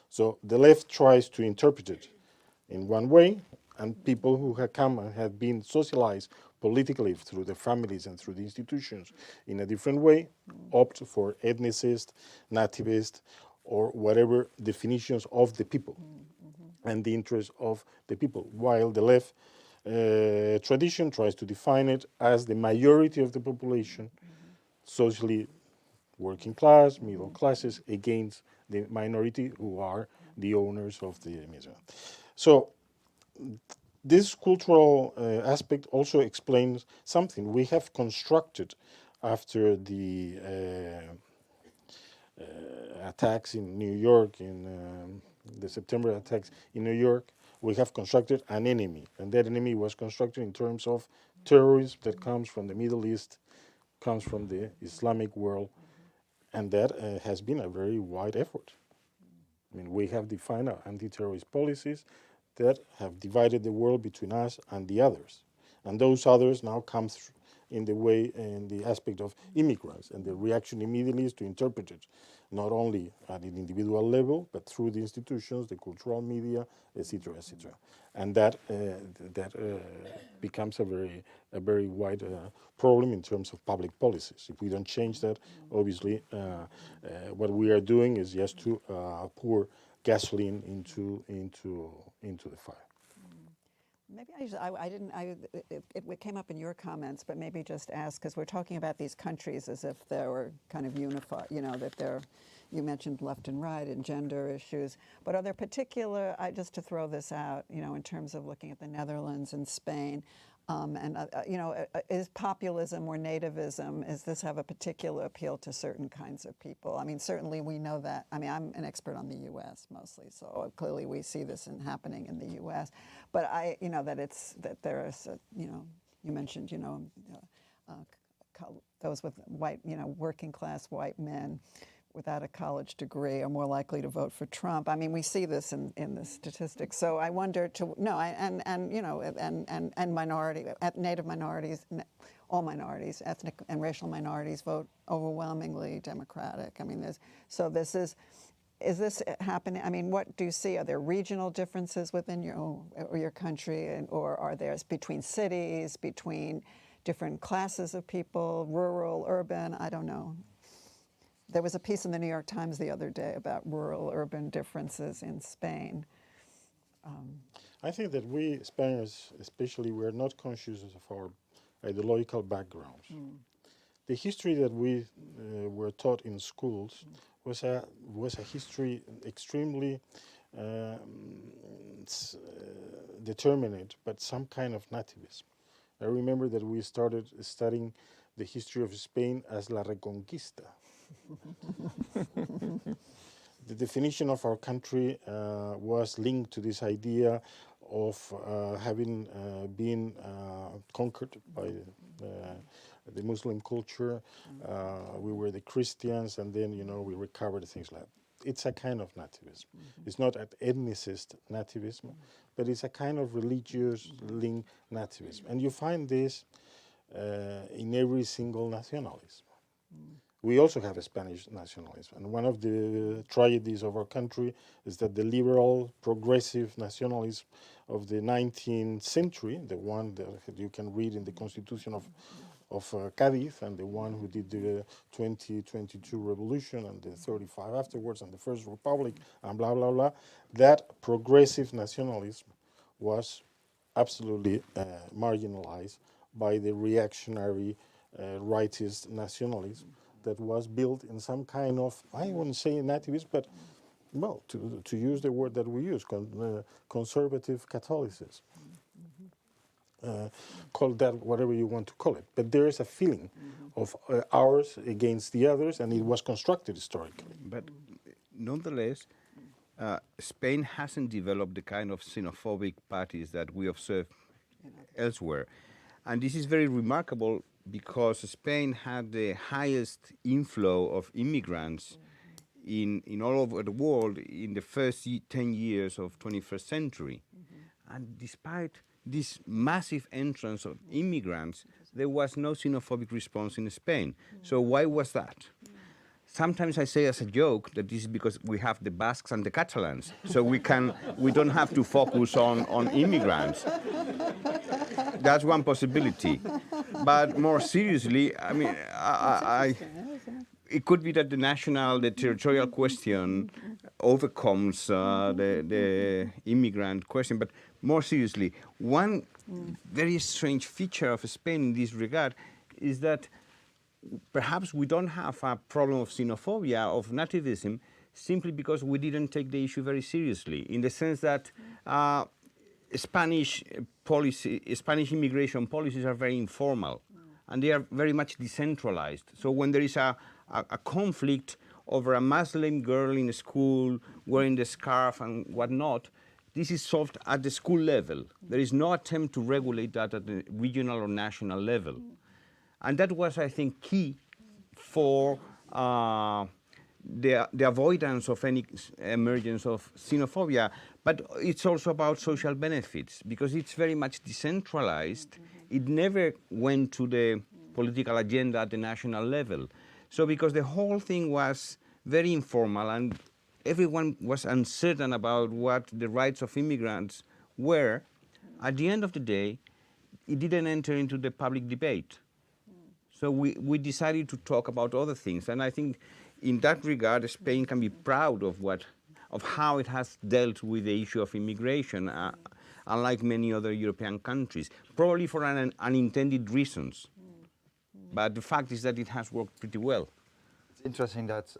[SPEAKER 5] So the left tries to interpret it in one way, and people who have come and have been socialized politically through the families and through the institutions in a different way opt for ethnicist, nativist, or whatever definitions of the people and the interests of the people, while the left tradition tries to define it as the majority of the population, socially working class, middle classes, against the minority who are the owners of the museum. So this cultural aspect also explains something. We have constructed after the attacks in New York, in the September attacks in New York, we have constructed an enemy, and that enemy was constructed in terms of terrorism that comes from the Middle East, comes from the Islamic world, and that has been a very wide effort. I mean, we have defined our anti-terrorist policies that have divided the world between us and the others. And those others now come in the way, in the aspect of immigrants. And the reaction immediately is to interpret it, not only at an individual level, but through the institutions, the cultural media, etc., etc. And that becomes a very wide problem in terms of public policies. If we don't change that, obviously, what we are doing is just to pour gasoline into the fire.
[SPEAKER 3] Maybe it came up in your comments, but maybe just ask, because we're talking about these countries as if they were kind of unified, you know, that they're, you mentioned left and right and gender issues, but are there particular, just to throw this out, you know, in terms of looking at the Netherlands and Spain, you know, is populism or nativism, does this have a particular appeal to certain kinds of people? I mean, certainly we know that. I mean, I'm an expert on the U.S. mostly, so clearly we see this happening in the U.S. But you know, that there is, you know, you mentioned, you know, those with white, you know, working class white men without a college degree are more likely to vote for Trump. I mean, we see this in the statistics. So I wonder and you know, and native minorities, all minorities, ethnic and racial minorities vote overwhelmingly Democratic. I mean, is this happening? I mean, what do you see? Are there regional differences within your country, or are there between cities, between different classes of people, rural, urban? I don't know. There was a piece in the New York Times the other day about rural-urban differences in Spain.
[SPEAKER 5] I think that we Spaniards, especially, we are not conscious of our ideological backgrounds. The history that we were taught in schools was a history extremely determined, but some kind of nativism. I remember that we started studying the history of Spain as La Reconquista. The definition of our country was linked to this idea of having been conquered by the Muslim culture. We were the Christians, and then, you know, we recovered things like that. It's a kind of nativism. It's not an ethnicist nativism, but it's a kind of religious linked nativism. And you find this in every single nationalism. We also have a Spanish nationalism, and one of the tragedies of our country is that the liberal, progressive nationalism of the 19th century, the one that you can read in the Constitution of Cádiz, and the one who did the 2022 revolution and the 35 afterwards, and the First Republic, and blah, blah, blah, that progressive nationalism was absolutely marginalized by the reactionary rightist nationalism that was built in some kind of, I wouldn't say nativism, but, well, to use the word that we use, conservative Catholicism. Call that whatever you want to call it. But there is a feeling of ours against the others, and it was constructed historically.
[SPEAKER 4] But nonetheless, Spain hasn't developed the kind of xenophobic parties that we observe elsewhere. And this is very remarkable because Spain had the highest inflow of immigrants in all over the world in the first 10 years of 21st century. And despite this massive entrance of immigrants, there was no xenophobic response in Spain. So why was that? Sometimes I say as a joke that this is because we have the Basques and the Catalans, so we don't have to focus on immigrants. That's one possibility. But more seriously, I mean, it could be that the territorial question overcomes the immigrant question. But more seriously, one very strange feature of Spain in this regard is that perhaps we don't have a problem of xenophobia, of nativism, simply because we didn't take the issue very seriously, in the sense that Spanish immigration policies are very informal, and they are very much decentralized. So when there is a conflict over a Muslim girl in school wearing the scarf and whatnot, this is solved at the school level. There is no attempt to regulate that at the regional or national level. And that was, I think, key for the avoidance of any emergence of xenophobia. But it's also about social benefits, because it's very much decentralized. It never went to the political agenda at the national level. So because the whole thing was very informal and everyone was uncertain about what the rights of immigrants were, at the end of the day, it didn't enter into the public debate. So we decided to talk about other things. And I think in that regard, Spain can be proud of how it has dealt with the issue of immigration, unlike many other European countries, probably for unintended reasons. But the fact is that it has worked pretty well.
[SPEAKER 6] It's interesting that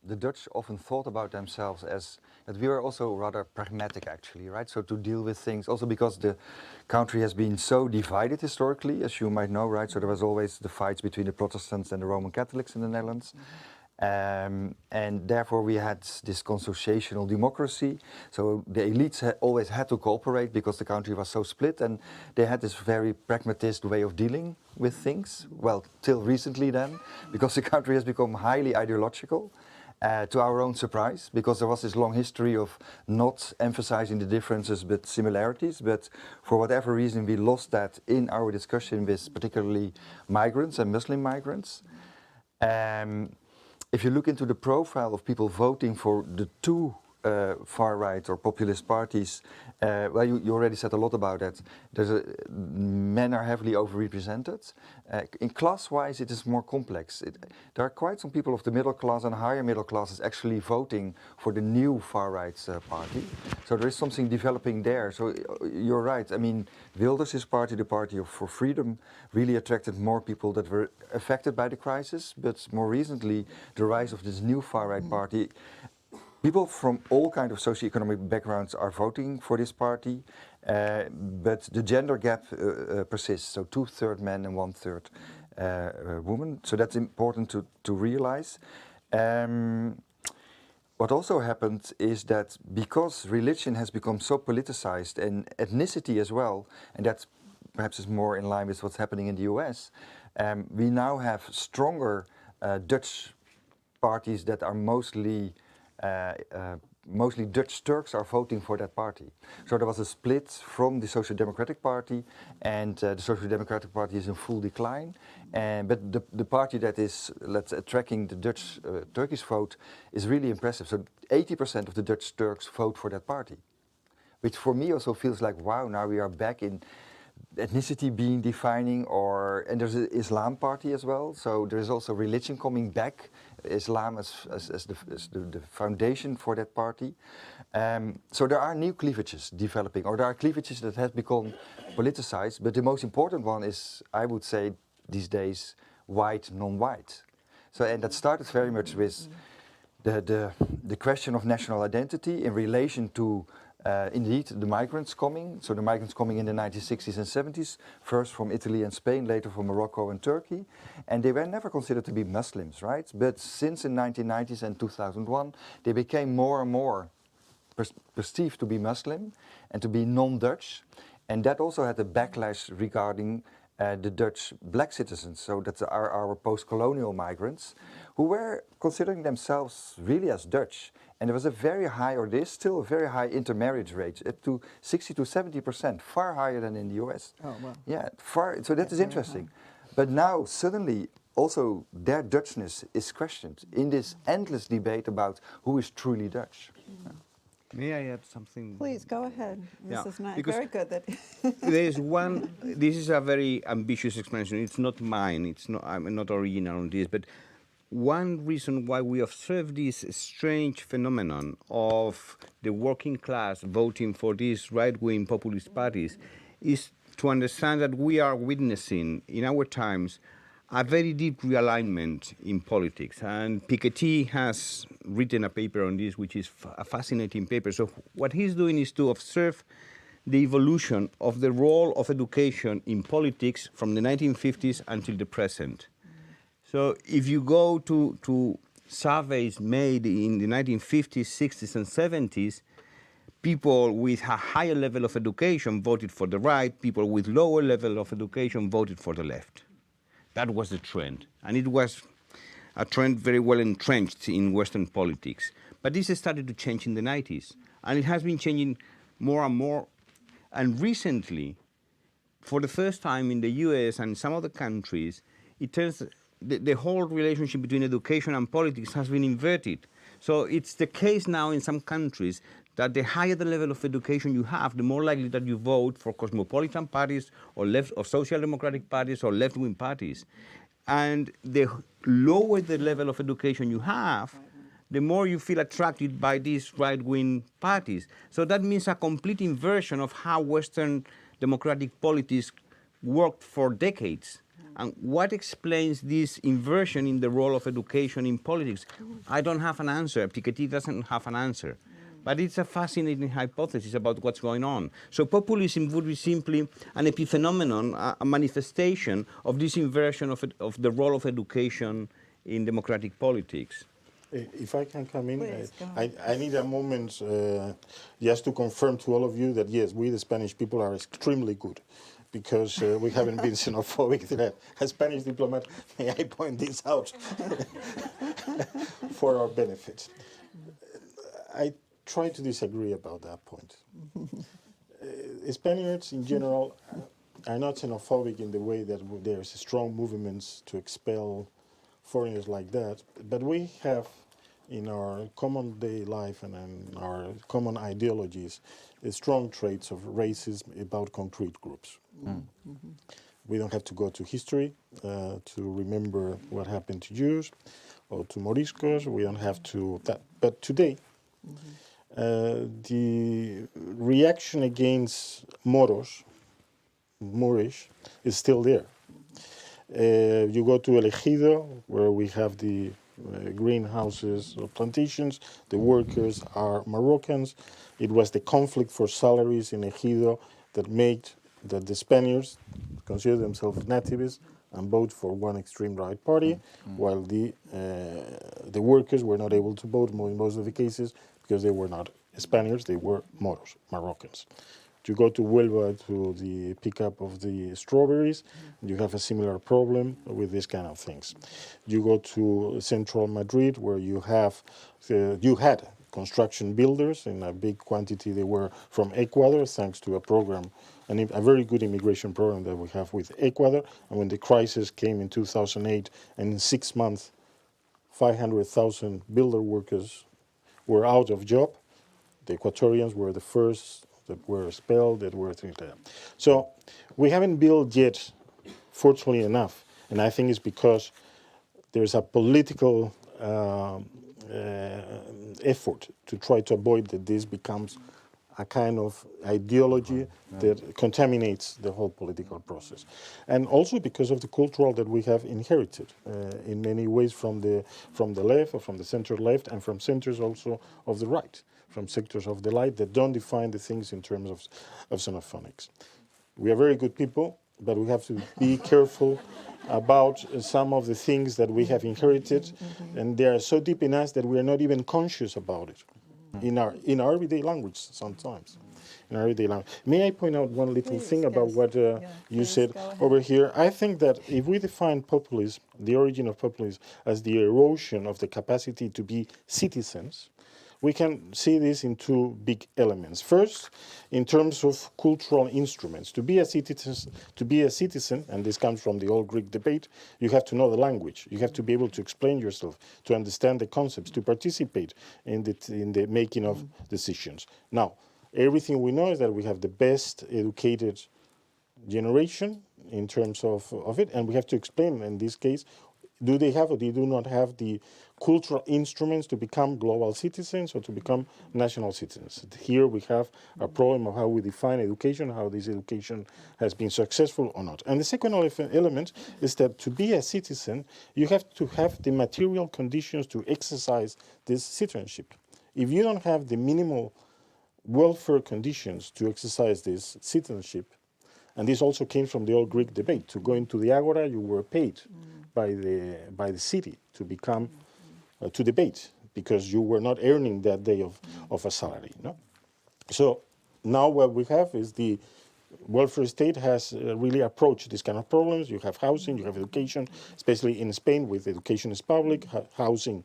[SPEAKER 6] the Dutch often thought about themselves as that we were also rather pragmatic, actually, right? So to deal with things, also because the country has been so divided historically, as you might know, right? So there was always the fights between the Protestants and the Roman Catholics in the Netherlands. And therefore we had this consociational democracy. So the elites always had to cooperate because the country was so split, and they had this very pragmatist way of dealing with things. Well, till recently then, because the country has become highly ideological, to our own surprise, because there was this long history of not emphasizing the differences but similarities. But for whatever reason, we lost that in our discussion with particularly migrants and Muslim migrants. If you look into the profile of people voting for the two far-right or populist parties, well, you already said a lot about that. Men are heavily overrepresented. In class-wise, it is more complex. There are quite some people of the middle class and higher middle classes actually voting for the new far-right party. So there is something developing there. So you're right. I mean, Wilders' party, the Party for Freedom, really attracted more people that were affected by the crisis. But more recently, the rise of this new far-right party, people from all kinds of socioeconomic backgrounds are voting for this party, but the gender gap persists, so 2/3 men and 1/3 women. So that's important to realize. What also happened is that because religion has become so politicized, and ethnicity as well, and that perhaps is more in line with what's happening in the US, we now have stronger Dutch parties that are mostly Dutch Turks are voting for that party. So there was a split from the Social Democratic Party, and the Social Democratic Party is in full decline. But the party that is, tracking the Dutch Turkish vote is really impressive. So 80% of the Dutch Turks vote for that party, which for me also feels like, wow, now we are back in ethnicity being defining, and there's an Islam party as well. So there is also religion coming back, Islam as the foundation for that party. So there are new cleavages developing, or there are cleavages that have become politicized. But the most important one is, I would say, these days, white, non-white. So, and that started very much with the question of national identity in relation to indeed the migrants coming. So the migrants coming in the 1960s and 70s, first from Italy and Spain, later from Morocco and Turkey. And they were never considered to be Muslims, right? But since the 1990s and 2001, they became more and more perceived to be Muslim and to be non-Dutch. And that also had a backlash regarding the Dutch black citizens. So that are our post-colonial migrants who were considering themselves really as Dutch. And there was a very high, or there is still a very high intermarriage rate, up to 60 to 70%, far higher than in the US.
[SPEAKER 3] Oh, wow.
[SPEAKER 6] Yeah, far. So that is interesting. But now suddenly also their Dutchness is questioned in this endless debate about who is truly Dutch.
[SPEAKER 4] May I add something?
[SPEAKER 3] Please, go ahead. This
[SPEAKER 4] Yeah,
[SPEAKER 3] is not
[SPEAKER 4] because
[SPEAKER 3] very good.
[SPEAKER 4] There's one. This is a very ambitious explanation. It's not mine. I'm not original on this. But one reason why we observe this strange phenomenon of the working class voting for these right-wing populist parties is to understand that we are witnessing in our times a very deep realignment in politics. And Piketty has written a paper on this, which is a fascinating paper. So what he's doing is to observe the evolution of the role of education in politics from the 1950s until the present. So if you go to surveys made in the 1950s, 60s, and 70s, people with a higher level of education voted for the right, people with lower level of education voted for the left. That was the trend, and it was a trend very well entrenched in Western politics. But this started to change in the 90s, and it has been changing more and more. And recently, for the first time in the US and some other countries, it turns the whole relationship between education and politics has been inverted. So it's the case now in some countries that the higher the level of education you have, the more likely that you vote for cosmopolitan parties or left or social democratic parties or left-wing parties. And the lower the level of education you have, the more you feel attracted by these right-wing parties. So that means a complete inversion of how Western democratic politics worked for decades. And what explains this inversion in the role of education in politics? I don't have an answer. Piketty doesn't have an answer. But it's a fascinating hypothesis about what's going on. So populism would be simply an epiphenomenon, a manifestation of this inversion of the role of education in democratic politics.
[SPEAKER 5] If I can come in,
[SPEAKER 3] Please, go
[SPEAKER 5] I need a moment just to confirm to all of you that yes, we the Spanish people are extremely good, because we haven't been xenophobic. That a Spanish diplomat, may I point this out for our benefit. I try to disagree about that point. Spaniards in general are not xenophobic in the way that there's strong movements to expel foreigners like that, but we have in our common day life and in our common ideologies strong traits of racism about concrete groups. We don't have to go to history to remember what happened to Jews or to Moriscos. We don't have to that. But today, the reaction against Moorish, is still there. You go to El Ejido, where we have the greenhouses or plantations. The workers are Moroccans. It was the conflict for salaries in Ejido that made that the Spaniards consider themselves nativists and vote for one extreme right party, while the workers were not able to vote in most of the cases because they were not Spaniards, they were Moros, Moroccans. You go to Huelva to the pickup of the strawberries, you have a similar problem with these kind of things. You go to central Madrid, where you have you had construction builders in a big quantity. They were from Ecuador, thanks to a program, a very good immigration program that we have with Ecuador. And when the crisis came in 2008, and in 6 months, 500,000 builder workers were out of job. The Ecuadorians were the first that were expelled, that were things like that. So we haven't built yet, fortunately enough, and I think it's because there's a political effort to try to avoid that this becomes a kind of ideology that contaminates the whole political process. And also because of the cultural that we have inherited in many ways from the left or from the center left and from centers also of the right, from sectors of the right that don't define the things in terms of xenophonics. We are very good people, but we have to be careful about some of the things that we have inherited, and they are so deep in us that we are not even conscious about it in our everyday language sometimes. In our everyday language. May I point out one little thing about what you said over here? I think that if we define populism, the origin of populism, as the erosion of the capacity to be citizens, we can see this in two big elements. First, in terms of cultural instruments. To be a citizen, and this comes from the old Greek debate, you have to know the language. You have to be able to explain yourself, to understand the concepts, to participate in the making of decisions. Now, everything we know is that we have the best educated generation in terms of it, and we have to explain, in this case, do they have or they do not have the cultural instruments to become global citizens or to become national citizens? Here we have a problem of how we define education, how this education has been successful or not. And the second element is that to be a citizen, you have to have the material conditions to exercise this citizenship. If you don't have the minimal welfare conditions to exercise this citizenship, and this also came from the old Greek debate, to go into the agora, you were paid by the city to become to debate because you were not earning that day of a salary. No? So now what we have is the welfare state has really approached these kind of problems. You have housing, you have education, especially in Spain with education is public, housing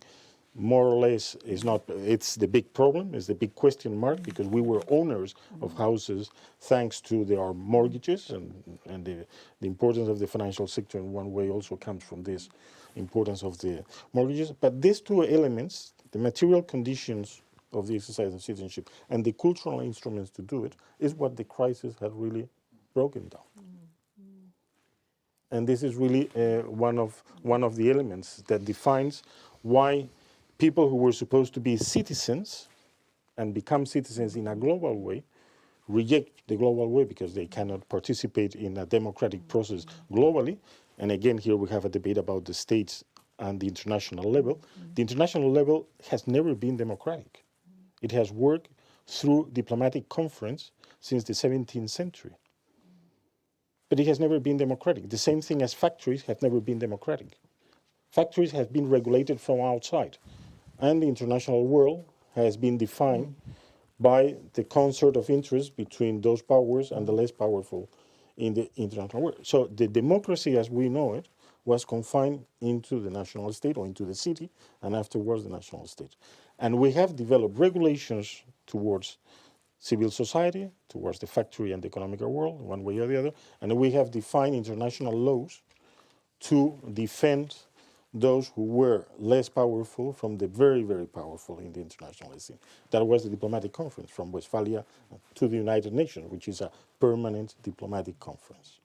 [SPEAKER 5] more or less is not, it's the big problem, it's the big question mark because we were owners of houses thanks to our mortgages and the importance of the financial sector in one way also comes from this importance of the mortgages. But these two elements, the material conditions of the exercise of citizenship and the cultural instruments to do it is what the crisis has really broken down. And this is really one of the elements that defines why people who were supposed to be citizens and become citizens in a global way reject the global way because they cannot participate in a democratic process globally. And again, here we have a debate about the states and the international level. The international level has never been democratic. It has worked through diplomatic conference since the 17th century. But it has never been democratic. The same thing as factories have never been democratic. Factories have been regulated from outside. And the international world has been defined by the concert of interest between those powers and the less powerful in the international world. So the democracy as we know it was confined into the national state or into the city and afterwards the national state. And we have developed regulations towards civil society, towards the factory and the economical world, one way or the other, and we have defined international laws to defend those who were less powerful from the very, very powerful in the international scene. That was the diplomatic conference from Westphalia to the United Nations, which is a permanent diplomatic conference.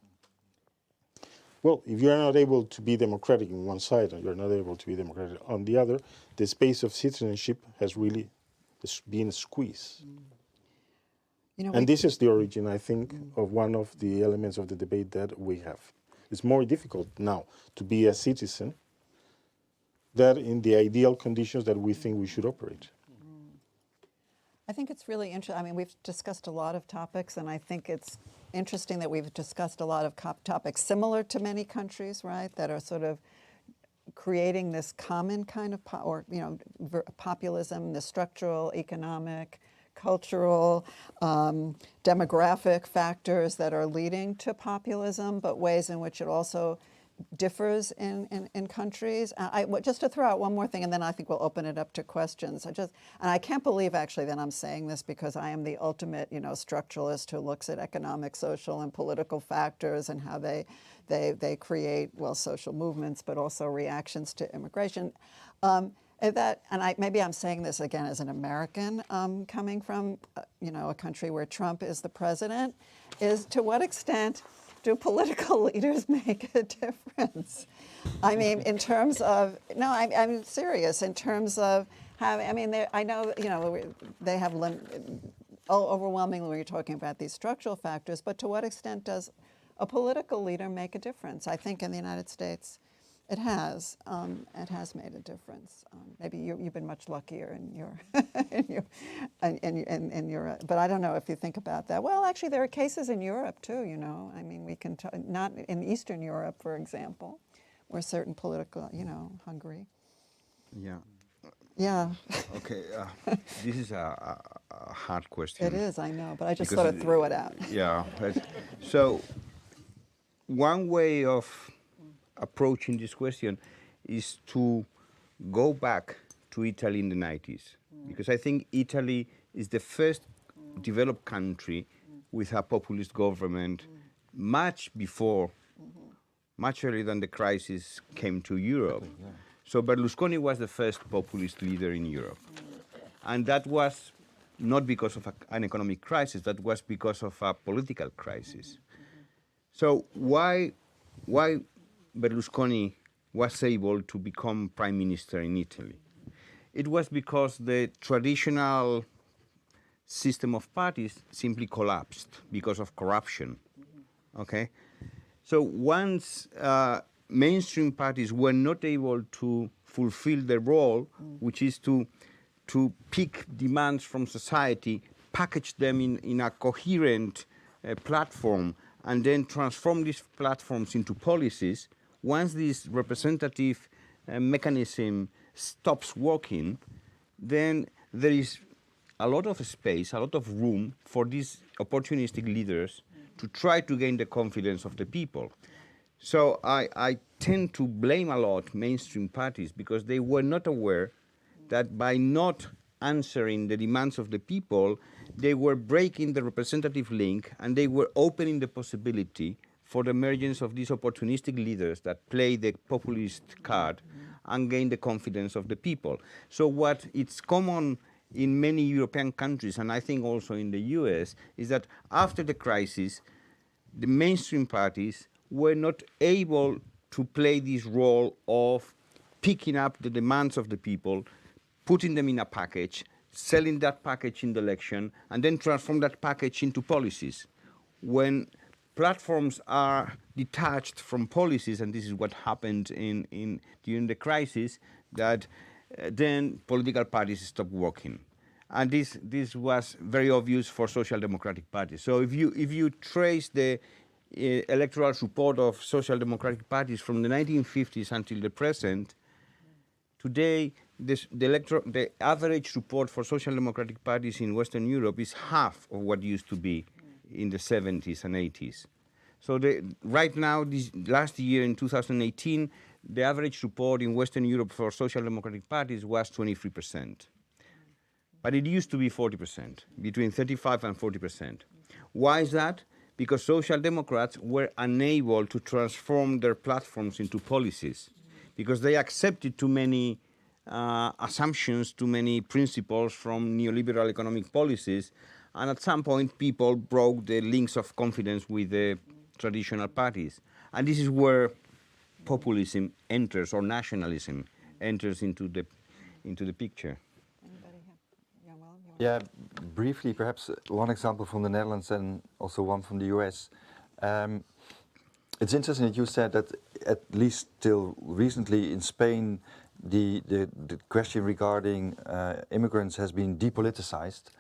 [SPEAKER 5] Well, if you're not able to be democratic on one side and you're not able to be democratic on the other, the space of citizenship has really been squeezed. You know, and this is the origin, I think, of one of the elements of the debate that we have. It's more difficult now to be a citizen than in the ideal conditions that we think we should operate.
[SPEAKER 3] I think it's really interesting. I mean, we've discussed a lot of topics, and I think it's interesting that we've discussed a lot of topics similar to many countries, right, that are sort of creating this common kind of, populism, the structural, economic, cultural, demographic factors that are leading to populism, but ways in which it also differs in countries. Just to throw out one more thing, and then I think we'll open it up to questions. And I can't believe actually that I'm saying this because I am the ultimate, structuralist who looks at economic, social, and political factors and how they create, well, social movements, but also reactions to immigration. Maybe I'm saying this again as an American coming from, a country where Trump is the president, is to what extent do political leaders make a difference? I mean, in terms of, no, I'm serious, in terms of having, I mean, I know, they have overwhelmingly when you're talking about these structural factors, but to what extent does a political leader make a difference? I think in the United States, it has made a difference. Maybe you've been much luckier in your, but I don't know if you think about that. Well, actually, there are cases in Europe too. I mean, we can not in Eastern Europe, for example, where certain political, Hungary.
[SPEAKER 4] Yeah.
[SPEAKER 3] Yeah.
[SPEAKER 4] Okay. This is a hard question.
[SPEAKER 3] It is, I know, but I just sort of threw it out.
[SPEAKER 4] Yeah. So, one way of approaching this question is to go back to Italy in the 90s, because I think Italy is the first developed country with a populist government much before, much earlier than the crisis came to Europe. So Berlusconi was the first populist leader in Europe. And that was not because of an economic crisis, that was because of a political crisis. So why Berlusconi was able to become prime minister in Italy? It was because the traditional system of parties simply collapsed because of corruption. Okay? So once mainstream parties were not able to fulfill their role, which is to pick demands from society, package them in a coherent platform, and then transform these platforms into policies, once this representative mechanism stops working, then there is a lot of space, a lot of room for these opportunistic leaders to try to gain the confidence of the people. So I tend to blame a lot mainstream parties because they were not aware that by not answering the demands of the people, they were breaking the representative link and they were opening the possibility for the emergence of these opportunistic leaders that play the populist card and gain the confidence of the people. So what it's common in many European countries, and I think also in the US, is that after the crisis, the mainstream parties were not able to play this role of picking up the demands of the people, putting them in a package, selling that package in the election, and then transform that package into policies. When platforms are detached from policies, and this is what happened during the crisis, that then political parties stop working. And this was very obvious for social democratic parties. So if you trace the electoral support of social democratic parties from the 1950s until the present, today the average support for social democratic parties in Western Europe is half of what used to be in the 70s and 80s. So right now, last year in 2018, the average support in Western Europe for social democratic parties was 23%. But it used to be 40%, between 35 and 40%. Why is that? Because social democrats were unable to transform their platforms into policies, because they accepted too many assumptions, too many principles from neoliberal economic policies, and at some point people broke the links of confidence with the traditional parties. And this is where populism enters, or nationalism enters into the picture.
[SPEAKER 6] Yeah, briefly, perhaps one example from the Netherlands and also one from the US. It's interesting that you said that at least till recently in Spain, the question regarding immigrants has been depoliticized.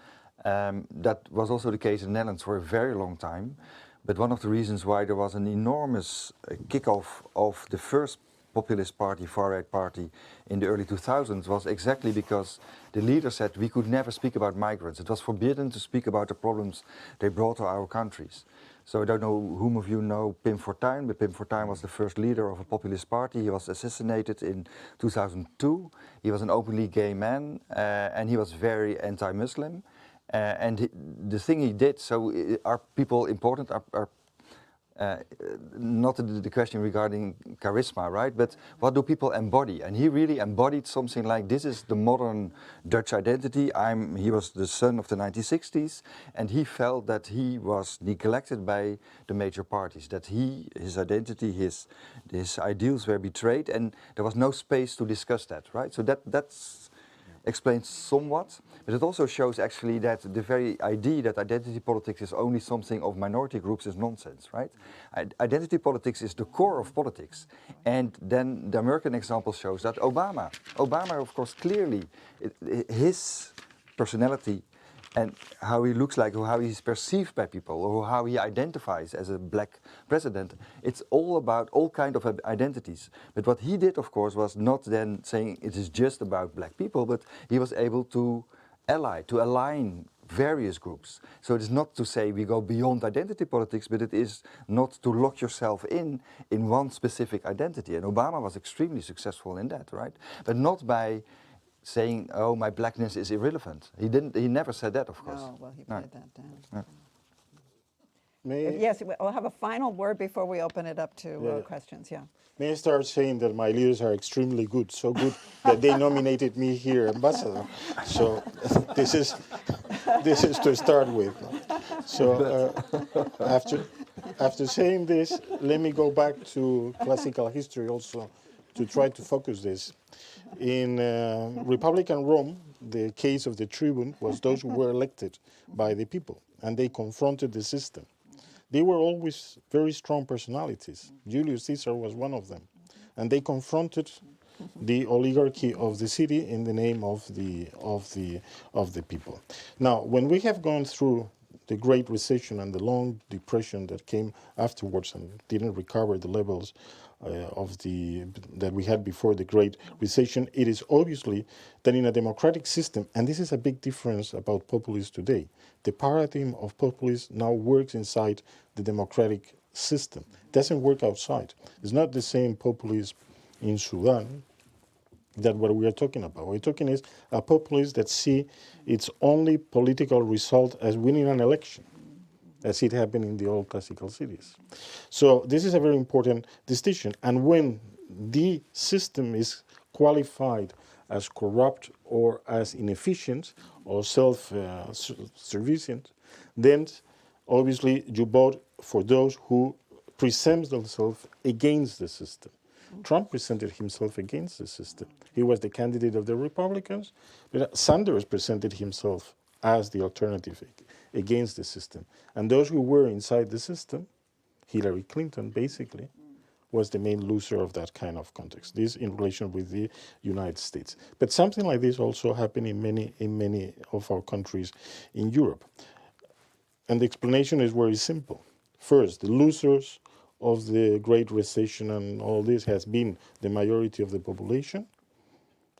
[SPEAKER 6] That was also the case in the Netherlands for a very long time. But one of the reasons why there was an enormous kickoff of the first populist party, FarRight Party, in the early 2000s was exactly because the leader said we could never speak about migrants. It was forbidden to speak about the problems they brought to our countries. So I don't know whom of you know Pim Fortuyn, but Pim Fortuyn was the first leader of a populist party. He was assassinated in 2002. He was an openly gay man, and he was very anti-Muslim. And the thing he did, so are people important? Not the question regarding charisma, right? But what do people embody? And he really embodied something like, this is the modern Dutch identity. He was the son of the 1960s, and he felt that he was neglected by the major parties, that his identity, his ideals were betrayed, and there was no space to discuss that, right? So that's explains somewhat, but it also shows actually that the very idea that identity politics is only something of minority groups is nonsense, right? Identity politics is the core of politics. And then the American example shows that Obama, of course, clearly, his personality and how he looks like, or how he's perceived by people, or how he identifies as a black president, it's all about all kinds of identities. But what he did, of course, was not then saying it is just about black people, but he was able to align various groups. So it is not to say we go beyond identity politics, but it is not to lock yourself in one specific identity. And Obama was extremely successful in that, right? But not by saying, "Oh, my blackness is irrelevant." He never said that, of course.
[SPEAKER 3] Oh, well, he played that down.
[SPEAKER 6] No.
[SPEAKER 3] Yes, we'll have a final word before we open it up to questions. Yeah.
[SPEAKER 5] May I start saying that my leaders are extremely good, so good that they nominated me here ambassador. So this is to start with. So after saying this, let me go back to classical history also to try to focus this. In Republican Rome, the case of the tribune was those who were elected by the people, and they confronted the system. They were always very strong personalities. Julius Caesar was one of them, and they confronted the oligarchy of the city in the name of the people. Now, when we have gone through the Great Recession and the long depression that came afterwards and didn't recover the levels that we had before the Great Recession, it is obviously that in a democratic system, and this is a big difference about populism today, the paradigm of populism now works inside the democratic system. It doesn't work outside. It's not the same populism in Sudan that what we are talking about. What we're talking is a populace that see its only political result as winning an election, as it happened in the old classical cities. So this is a very important distinction. And when the system is qualified as corrupt or as inefficient or self-sufficient, then obviously you vote for those who present themselves against the system. Trump presented himself against the system. He was the candidate of the Republicans, but Sanders presented himself as the alternative against the system. And those who were inside the system, Hillary Clinton basically, was the main loser of that kind of context. This in relation with the United States. But something like this also happened in many of our countries in Europe. And the explanation is very simple. First, the losers of the Great Recession and all this has been the majority of the population.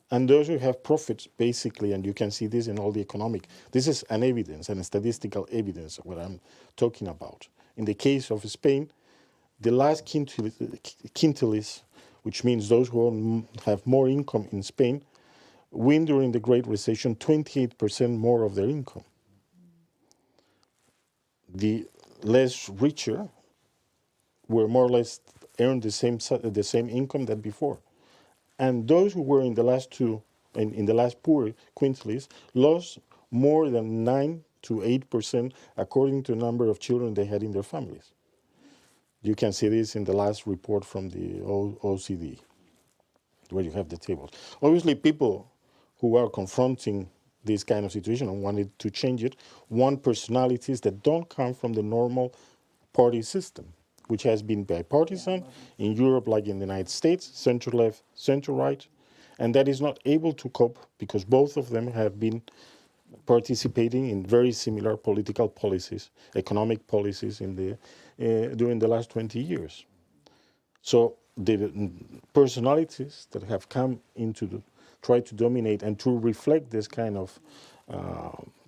[SPEAKER 5] And those who have profits, basically, and you can see this in all the economic, this is an evidence, and a statistical evidence of what I'm talking about. In the case of Spain, the last quintiles, which means those who have more income in Spain, win during the Great Recession 28% more of their income. The less richer were more or less earned the same income that before. And those who were in the last poor quintiles lost more than 9 to 8% according to the number of children they had in their families. You can see this in the last report from the OECD, where you have the tables. Obviously, people who are confronting this kind of situation and wanted to change it want personalities that don't come from the normal party system, which has been bipartisan in Europe, like in the United States, center-left, center-right, and that is not able to cope because both of them have been participating in very similar political policies, economic policies during the last 20 years. So the personalities that have come try to dominate and to reflect this kind of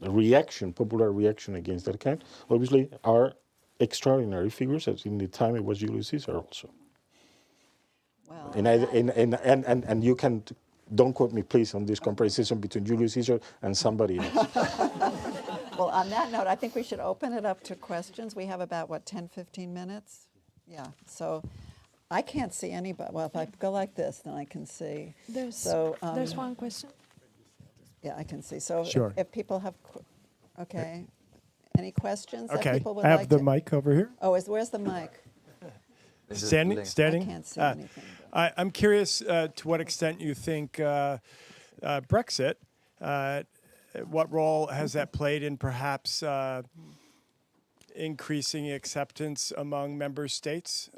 [SPEAKER 5] reaction, popular reaction against that kind, obviously are extraordinary figures, as in the time it was Julius Caesar also.
[SPEAKER 3] Well,
[SPEAKER 5] and you can, don't quote me please on this comparison between Julius Caesar and somebody else.
[SPEAKER 3] well, on that note, I think we should open it up to questions. We have about, 10, 15 minutes? Yeah, so I can't see anybody. Well, if I go like this, then I can see.
[SPEAKER 7] There's one question.
[SPEAKER 3] Yeah, I can see. So
[SPEAKER 8] Sure.
[SPEAKER 3] if people have, okay. Any questions that
[SPEAKER 8] Okay,
[SPEAKER 3] people would
[SPEAKER 8] I
[SPEAKER 3] like
[SPEAKER 8] have the
[SPEAKER 3] to?
[SPEAKER 8] mic over here.
[SPEAKER 3] Oh, where's the mic?
[SPEAKER 8] Standing?
[SPEAKER 3] I
[SPEAKER 8] Standing?
[SPEAKER 3] can't see anything.
[SPEAKER 8] I'm curious to what extent you think Brexit, what role has that played in perhaps increasing acceptance among member states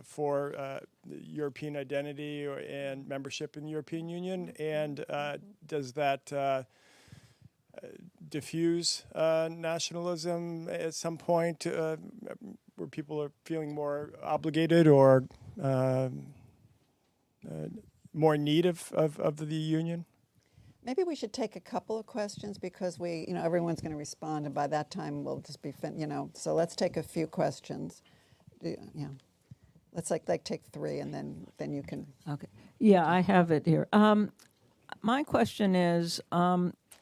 [SPEAKER 8] for European identity and membership in the European Union? And does that diffuse nationalism at some point where people are feeling more obligated or more in need of the union?
[SPEAKER 3] Maybe we should take a couple of questions because everyone's going to respond, and by that time we'll just be, So let's take a few questions. Let's take 3, and then you can.
[SPEAKER 9] Okay. Yeah, I have it here. My question is,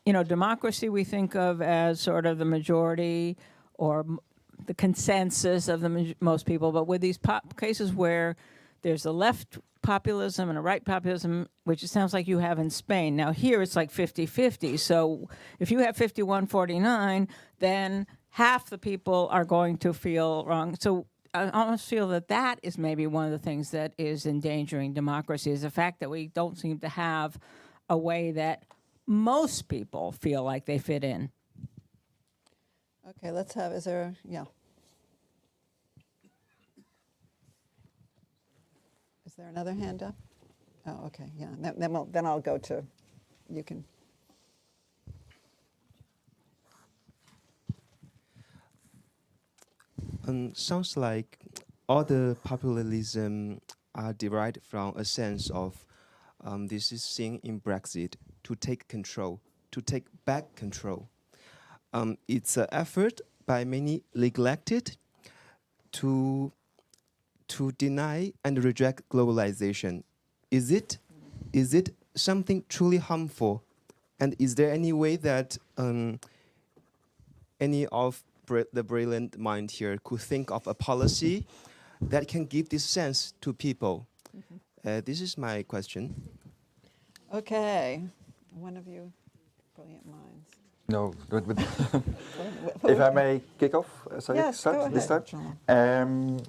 [SPEAKER 9] democracy we think of as sort of the majority or the consensus of most people, but with these cases where there's a left populism and a right populism, which it sounds like you have in Spain. Now here it's like 50-50. So if you have 51-49, then half the people are going to feel wrong. So I almost feel that is maybe one of the things that is endangering democracy, is the fact that we don't seem to have a way that most people feel like they fit in.
[SPEAKER 3] Okay, is there another hand up? Oh, okay, yeah. Then I'll go to, you can.
[SPEAKER 10] sounds like all the populism are derived from a sense of this is seen in Brexit, to take control, to take back control. It's an effort by many neglected to deny and reject globalization. Is it something truly harmful? And is there any way that any of the brilliant mind here could think of a policy that can give this sense to people? This is my question.
[SPEAKER 3] Okay, one of you brilliant minds.
[SPEAKER 6] No, but if I may kick off,
[SPEAKER 3] Yes,
[SPEAKER 6] start
[SPEAKER 3] go
[SPEAKER 6] this
[SPEAKER 3] ahead,
[SPEAKER 6] time.
[SPEAKER 3] John.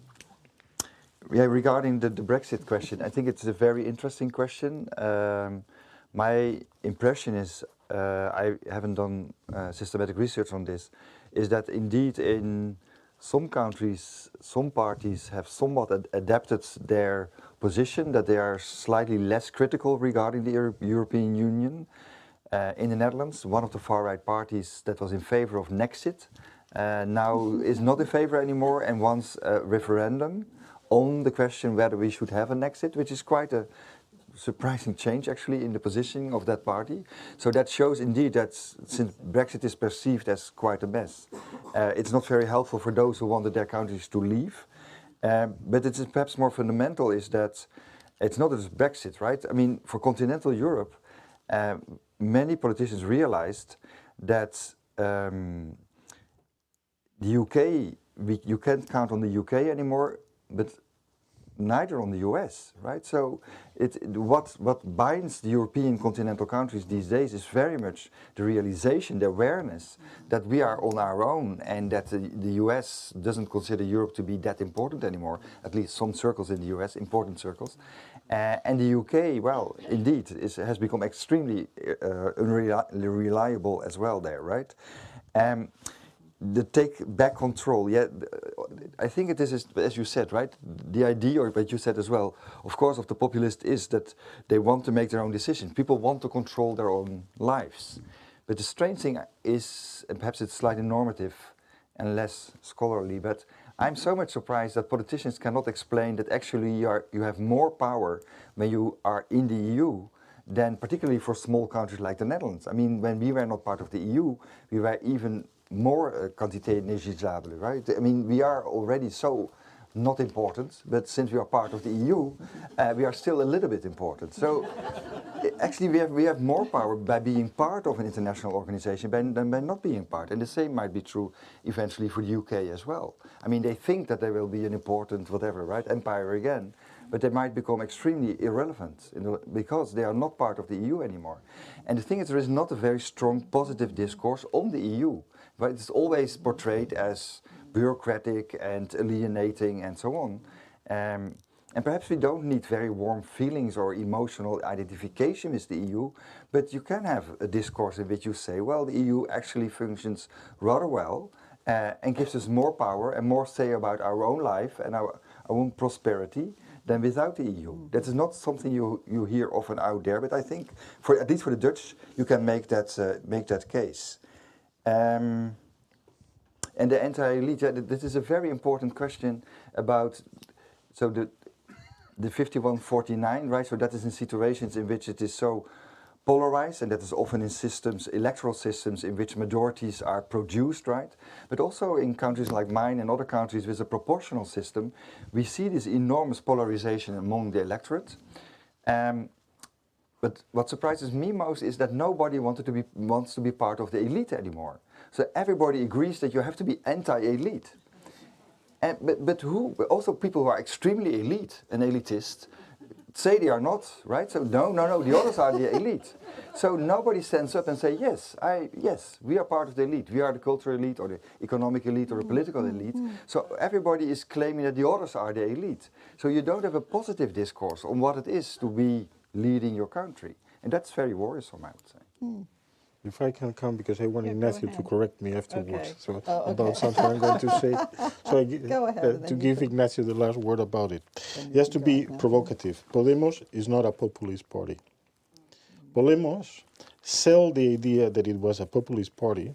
[SPEAKER 6] Yeah, regarding the Brexit question, I think it's a very interesting question. My impression is, I haven't done systematic research on this, is that indeed in some countries, some parties have somewhat adapted their position, that they are slightly less critical regarding the European Union. In the Netherlands, one of the far-right parties that was in favor of Nexit now is not in favor anymore and wants a referendum on the question whether we should have an exit, which is quite a surprising change actually in the positioning of that party. So that shows indeed that since Brexit is perceived as quite a mess, it's not very helpful for those who wanted their countries to leave. But it's perhaps more fundamental is that it's not just Brexit, right? I mean, for continental Europe, many politicians realized that the UK, you can't count on the UK anymore, but neither on the US, right? So what binds the European continental countries these days is very much the realization, the awareness that we are on our own and that the US doesn't consider Europe to be that important anymore, at least some circles in the US, important circles. And the UK, well, indeed, has become extremely unreliable as well there, right? The take back control, yeah, I think it is, as you said, right? The idea, or what you said as well, of course, of the populist is that they want to make their own decisions. People want to control their own lives. But the strange thing is, and perhaps it's slightly normative and less scholarly, but I'm so much surprised that politicians cannot explain that actually you have more power when you are in the EU than particularly for small countries like the Netherlands. I mean, when we were not part of the EU, we were even more quantité négligeable, right? I mean, we are already so not important, but since we are part of the EU, we are still a little bit important. So actually we have more power by being part of an international organization than by not being part. And the same might be true eventually for the UK as well. I mean, they think that they will be an important whatever, right? Empire again, but they might become extremely irrelevant because they are not part of the EU anymore. And the thing is, there is not a very strong positive discourse on the EU. But it's always portrayed as bureaucratic and alienating and so on. And perhaps we don't need very warm feelings or emotional identification with the EU, but you can have a discourse in which you say, well, the EU actually functions rather well and gives us more power and more say about our own life and our own prosperity than without the EU. That is not something you hear often out there, but I think, at least for the Dutch, you can make that case. And the anti-elite, this is a very important question about, so the 51-49, right? So that is in situations in which it is so polarized, and that is often in systems, electoral systems in which majorities are produced, right? But also in countries like mine and other countries with a proportional system, we see this enormous polarization among the electorate. But what surprises me most is that nobody wants to be part of the elite anymore. So everybody agrees that you have to be anti-elite. But who? Also people who are extremely elite and elitist say they are not, right? So no, the others are the elite. So nobody stands up and say, yes, we are part of the elite. We are the cultural elite or the economic elite or the political elite. So everybody is claiming that the others are the elite. So you don't have a positive discourse on what it is to be leading your country. And that's very worrisome, I would say.
[SPEAKER 5] If I can come, because I want Ignacio to correct me afterwards.
[SPEAKER 3] Okay.
[SPEAKER 5] So
[SPEAKER 3] okay.
[SPEAKER 5] about something I'm going to say. So
[SPEAKER 3] Go ahead,
[SPEAKER 5] to give Ignacio the last word about it. Just to be provocative, Podemos is not a populist party. Podemos sell the idea that it was a populist party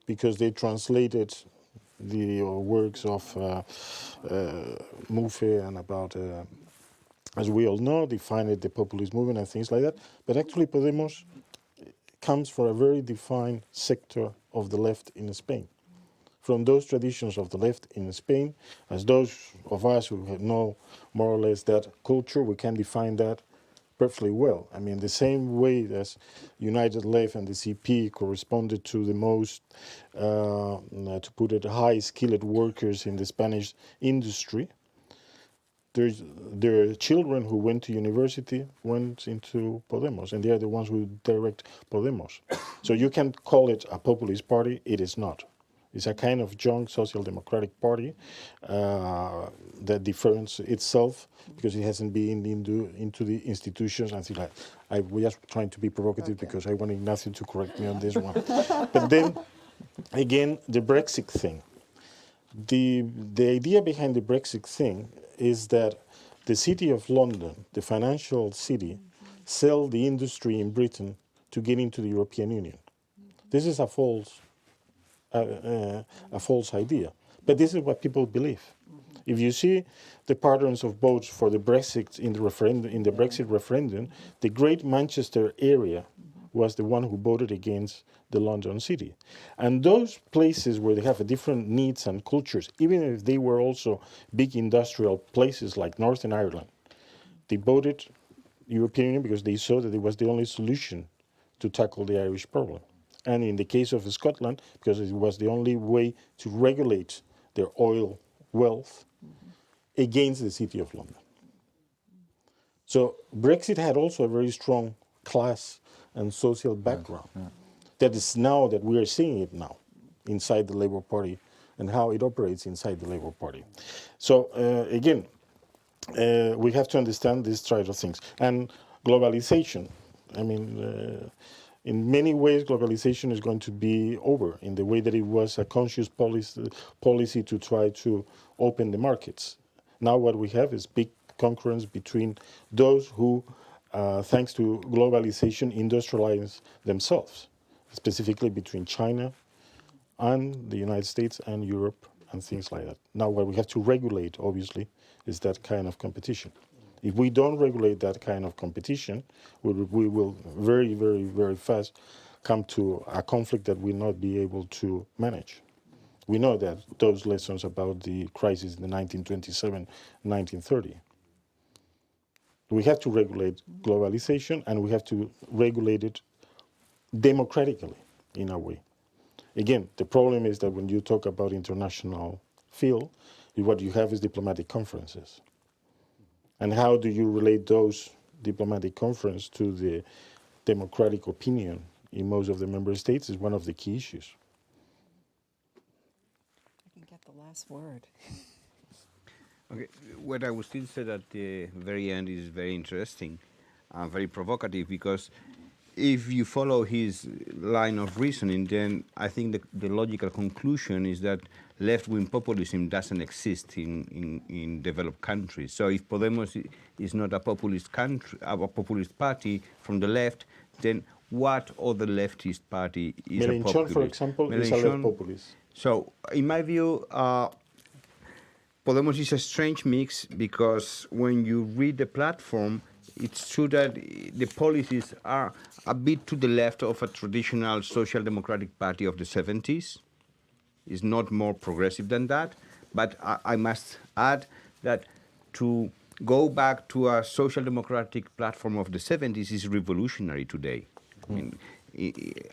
[SPEAKER 5] because they translated the works of Muffe and about, as we all know, defined the populist movement and things like that. But actually Podemos comes from a very defined sector of the left in Spain. From those traditions of the left in Spain, as those of us who know more or less that culture, we can define that perfectly well. I mean, the same way as United Left and the CP corresponded to the most, to put it, high-skilled workers in the Spanish industry, their children who went to university went into Podemos, and they are the ones who direct Podemos. So you can call it a populist party. It is not. It's a kind of young social democratic party that differentiates itself because it hasn't been into the institutions and things like that. We're just trying to be provocative because I want Ignacio to correct me on this one. But then, again, the Brexit thing. The idea behind the Brexit thing is that the City of London, the financial city, sell the industry in Britain to get into the European Union. This is a false idea. But this is what people believe. If you see the patterns of votes for the Brexit in the Brexit referendum, the Great Manchester area was the one who voted against the London city. And those places where they have different needs and cultures, even if they were also big industrial places like Northern Ireland, they voted European Union because they saw that it was the only solution to tackle the Irish problem. And in the case of Scotland, because it was the only way to regulate their oil wealth against the City of London. So Brexit had also a very strong class and social background. That is now that we are seeing it now inside the Labour Party and how it operates inside the Labour Party. So again, we have to understand this side of things. And globalization, I mean, in many ways, globalization is going to be over in the way that it was a conscious policy to try to open the markets. Now what we have is big concurrence between those who, thanks to globalization, industrialize themselves, specifically between China and the United States and Europe and things like that. Now what we have to regulate, obviously, is that kind of competition. If we don't regulate that kind of competition, we will very, very, very fast come to a conflict that we'll not be able to manage. We know that those lessons about the crisis in the 1927, 1930. We have to regulate globalization, and we have to regulate it democratically in a way. Again, the problem is that when you talk about international field, what you have is diplomatic conferences. And how do you relate those diplomatic conferences to the democratic opinion in most of the member states is one of the key issues.
[SPEAKER 3] I can get the last word.
[SPEAKER 4] Okay, what I would still say at the very end is very interesting, very provocative, because if you follow his line of reasoning, then I think the logical conclusion is that left-wing populism doesn't exist in developed countries. So if Podemos is not a populist country, a populist party from the left, then what other leftist party is a populist?
[SPEAKER 5] for example, is a left populist.
[SPEAKER 4] So in my view, Podemos is a strange mix because when you read the platform, it's true that the policies are a bit to the left of a traditional social democratic party of the 70s. It's not more progressive than that. But I must add that to go back to a social democratic platform of the 70s is revolutionary today. I mean,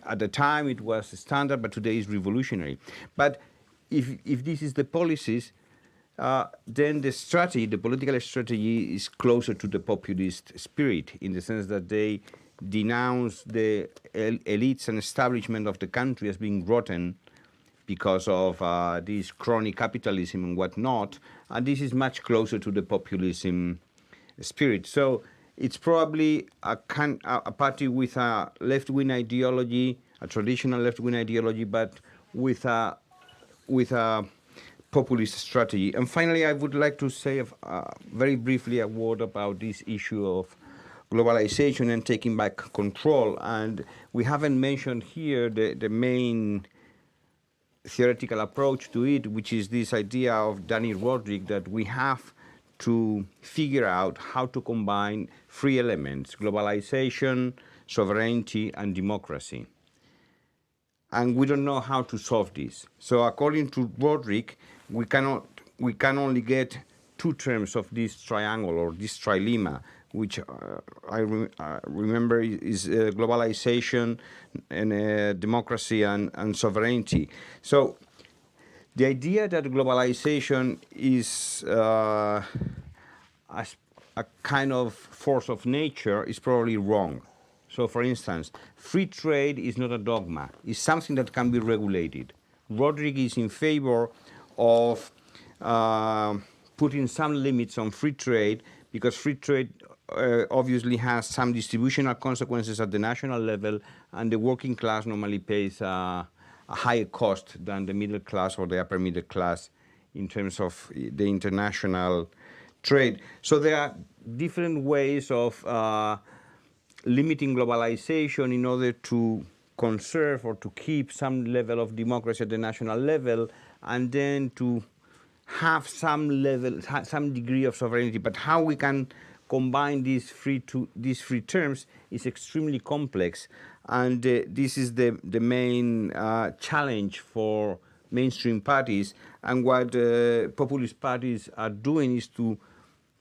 [SPEAKER 4] at the time it was standard, but today is revolutionary. But if this is the policies, then the strategy, the political strategy, is closer to the populist spirit in the sense that they denounce the elites and establishment of the country as being rotten because of this chronic capitalism and whatnot, and this is much closer to the populism spirit. So it's probably a party with a left-wing ideology, a traditional left-wing ideology, but with a populist strategy. And finally, I would like to say very briefly a word about this issue of globalization and taking back control. And we haven't mentioned here the main theoretical approach to it, which is this idea of Danny Roderick that we have to figure out how to combine three elements: globalization, sovereignty, and democracy. And we don't know how to solve this. So according to Roderick, we can only get two terms of this triangle or this trilemma, which I remember is globalization and democracy and sovereignty. So the idea that globalization is a kind of force of nature is probably wrong. So for instance, free trade is not a dogma. It's something that can be regulated. Roderick is in favor of putting some limits on free trade, because free trade obviously has some distributional consequences at the national level, and the working class normally pays a higher cost than the middle class or the upper middle class in terms of the international trade. So there are different ways of limiting globalization in order to conserve or to keep some level of democracy at the national level, and then to have some degree of sovereignty. But how we can combine these three terms is extremely complex, and this is the main challenge for mainstream parties. And what populist parties are doing is to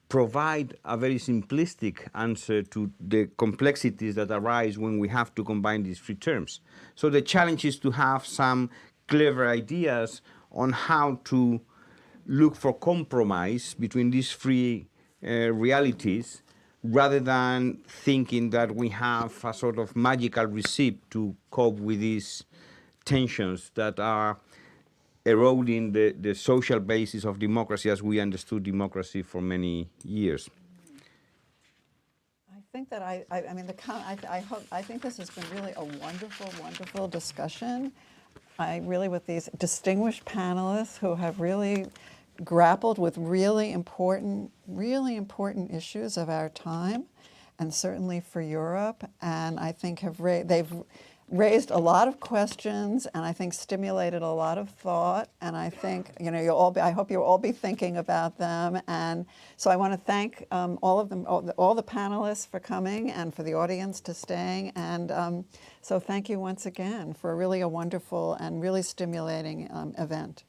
[SPEAKER 4] provide a very simplistic answer to the complexities that arise when we have to combine these three terms. So the challenge is to have some clever ideas on how to look for compromise between these three realities, rather than thinking that we have a sort of magical recipe to cope with these tensions that are eroding the social basis of democracy as we understood democracy for many years.
[SPEAKER 3] I think that I think this has been really a wonderful discussion. With these distinguished panelists who have really grappled with really important issues of our time, and certainly for Europe, and I think they've raised a lot of questions, and I think stimulated a lot of thought, and I think I hope you'll all be thinking about them. And so I want to thank all of them, all the panelists for coming, and for the audience to staying. And so thank you once again for really a wonderful and really stimulating event.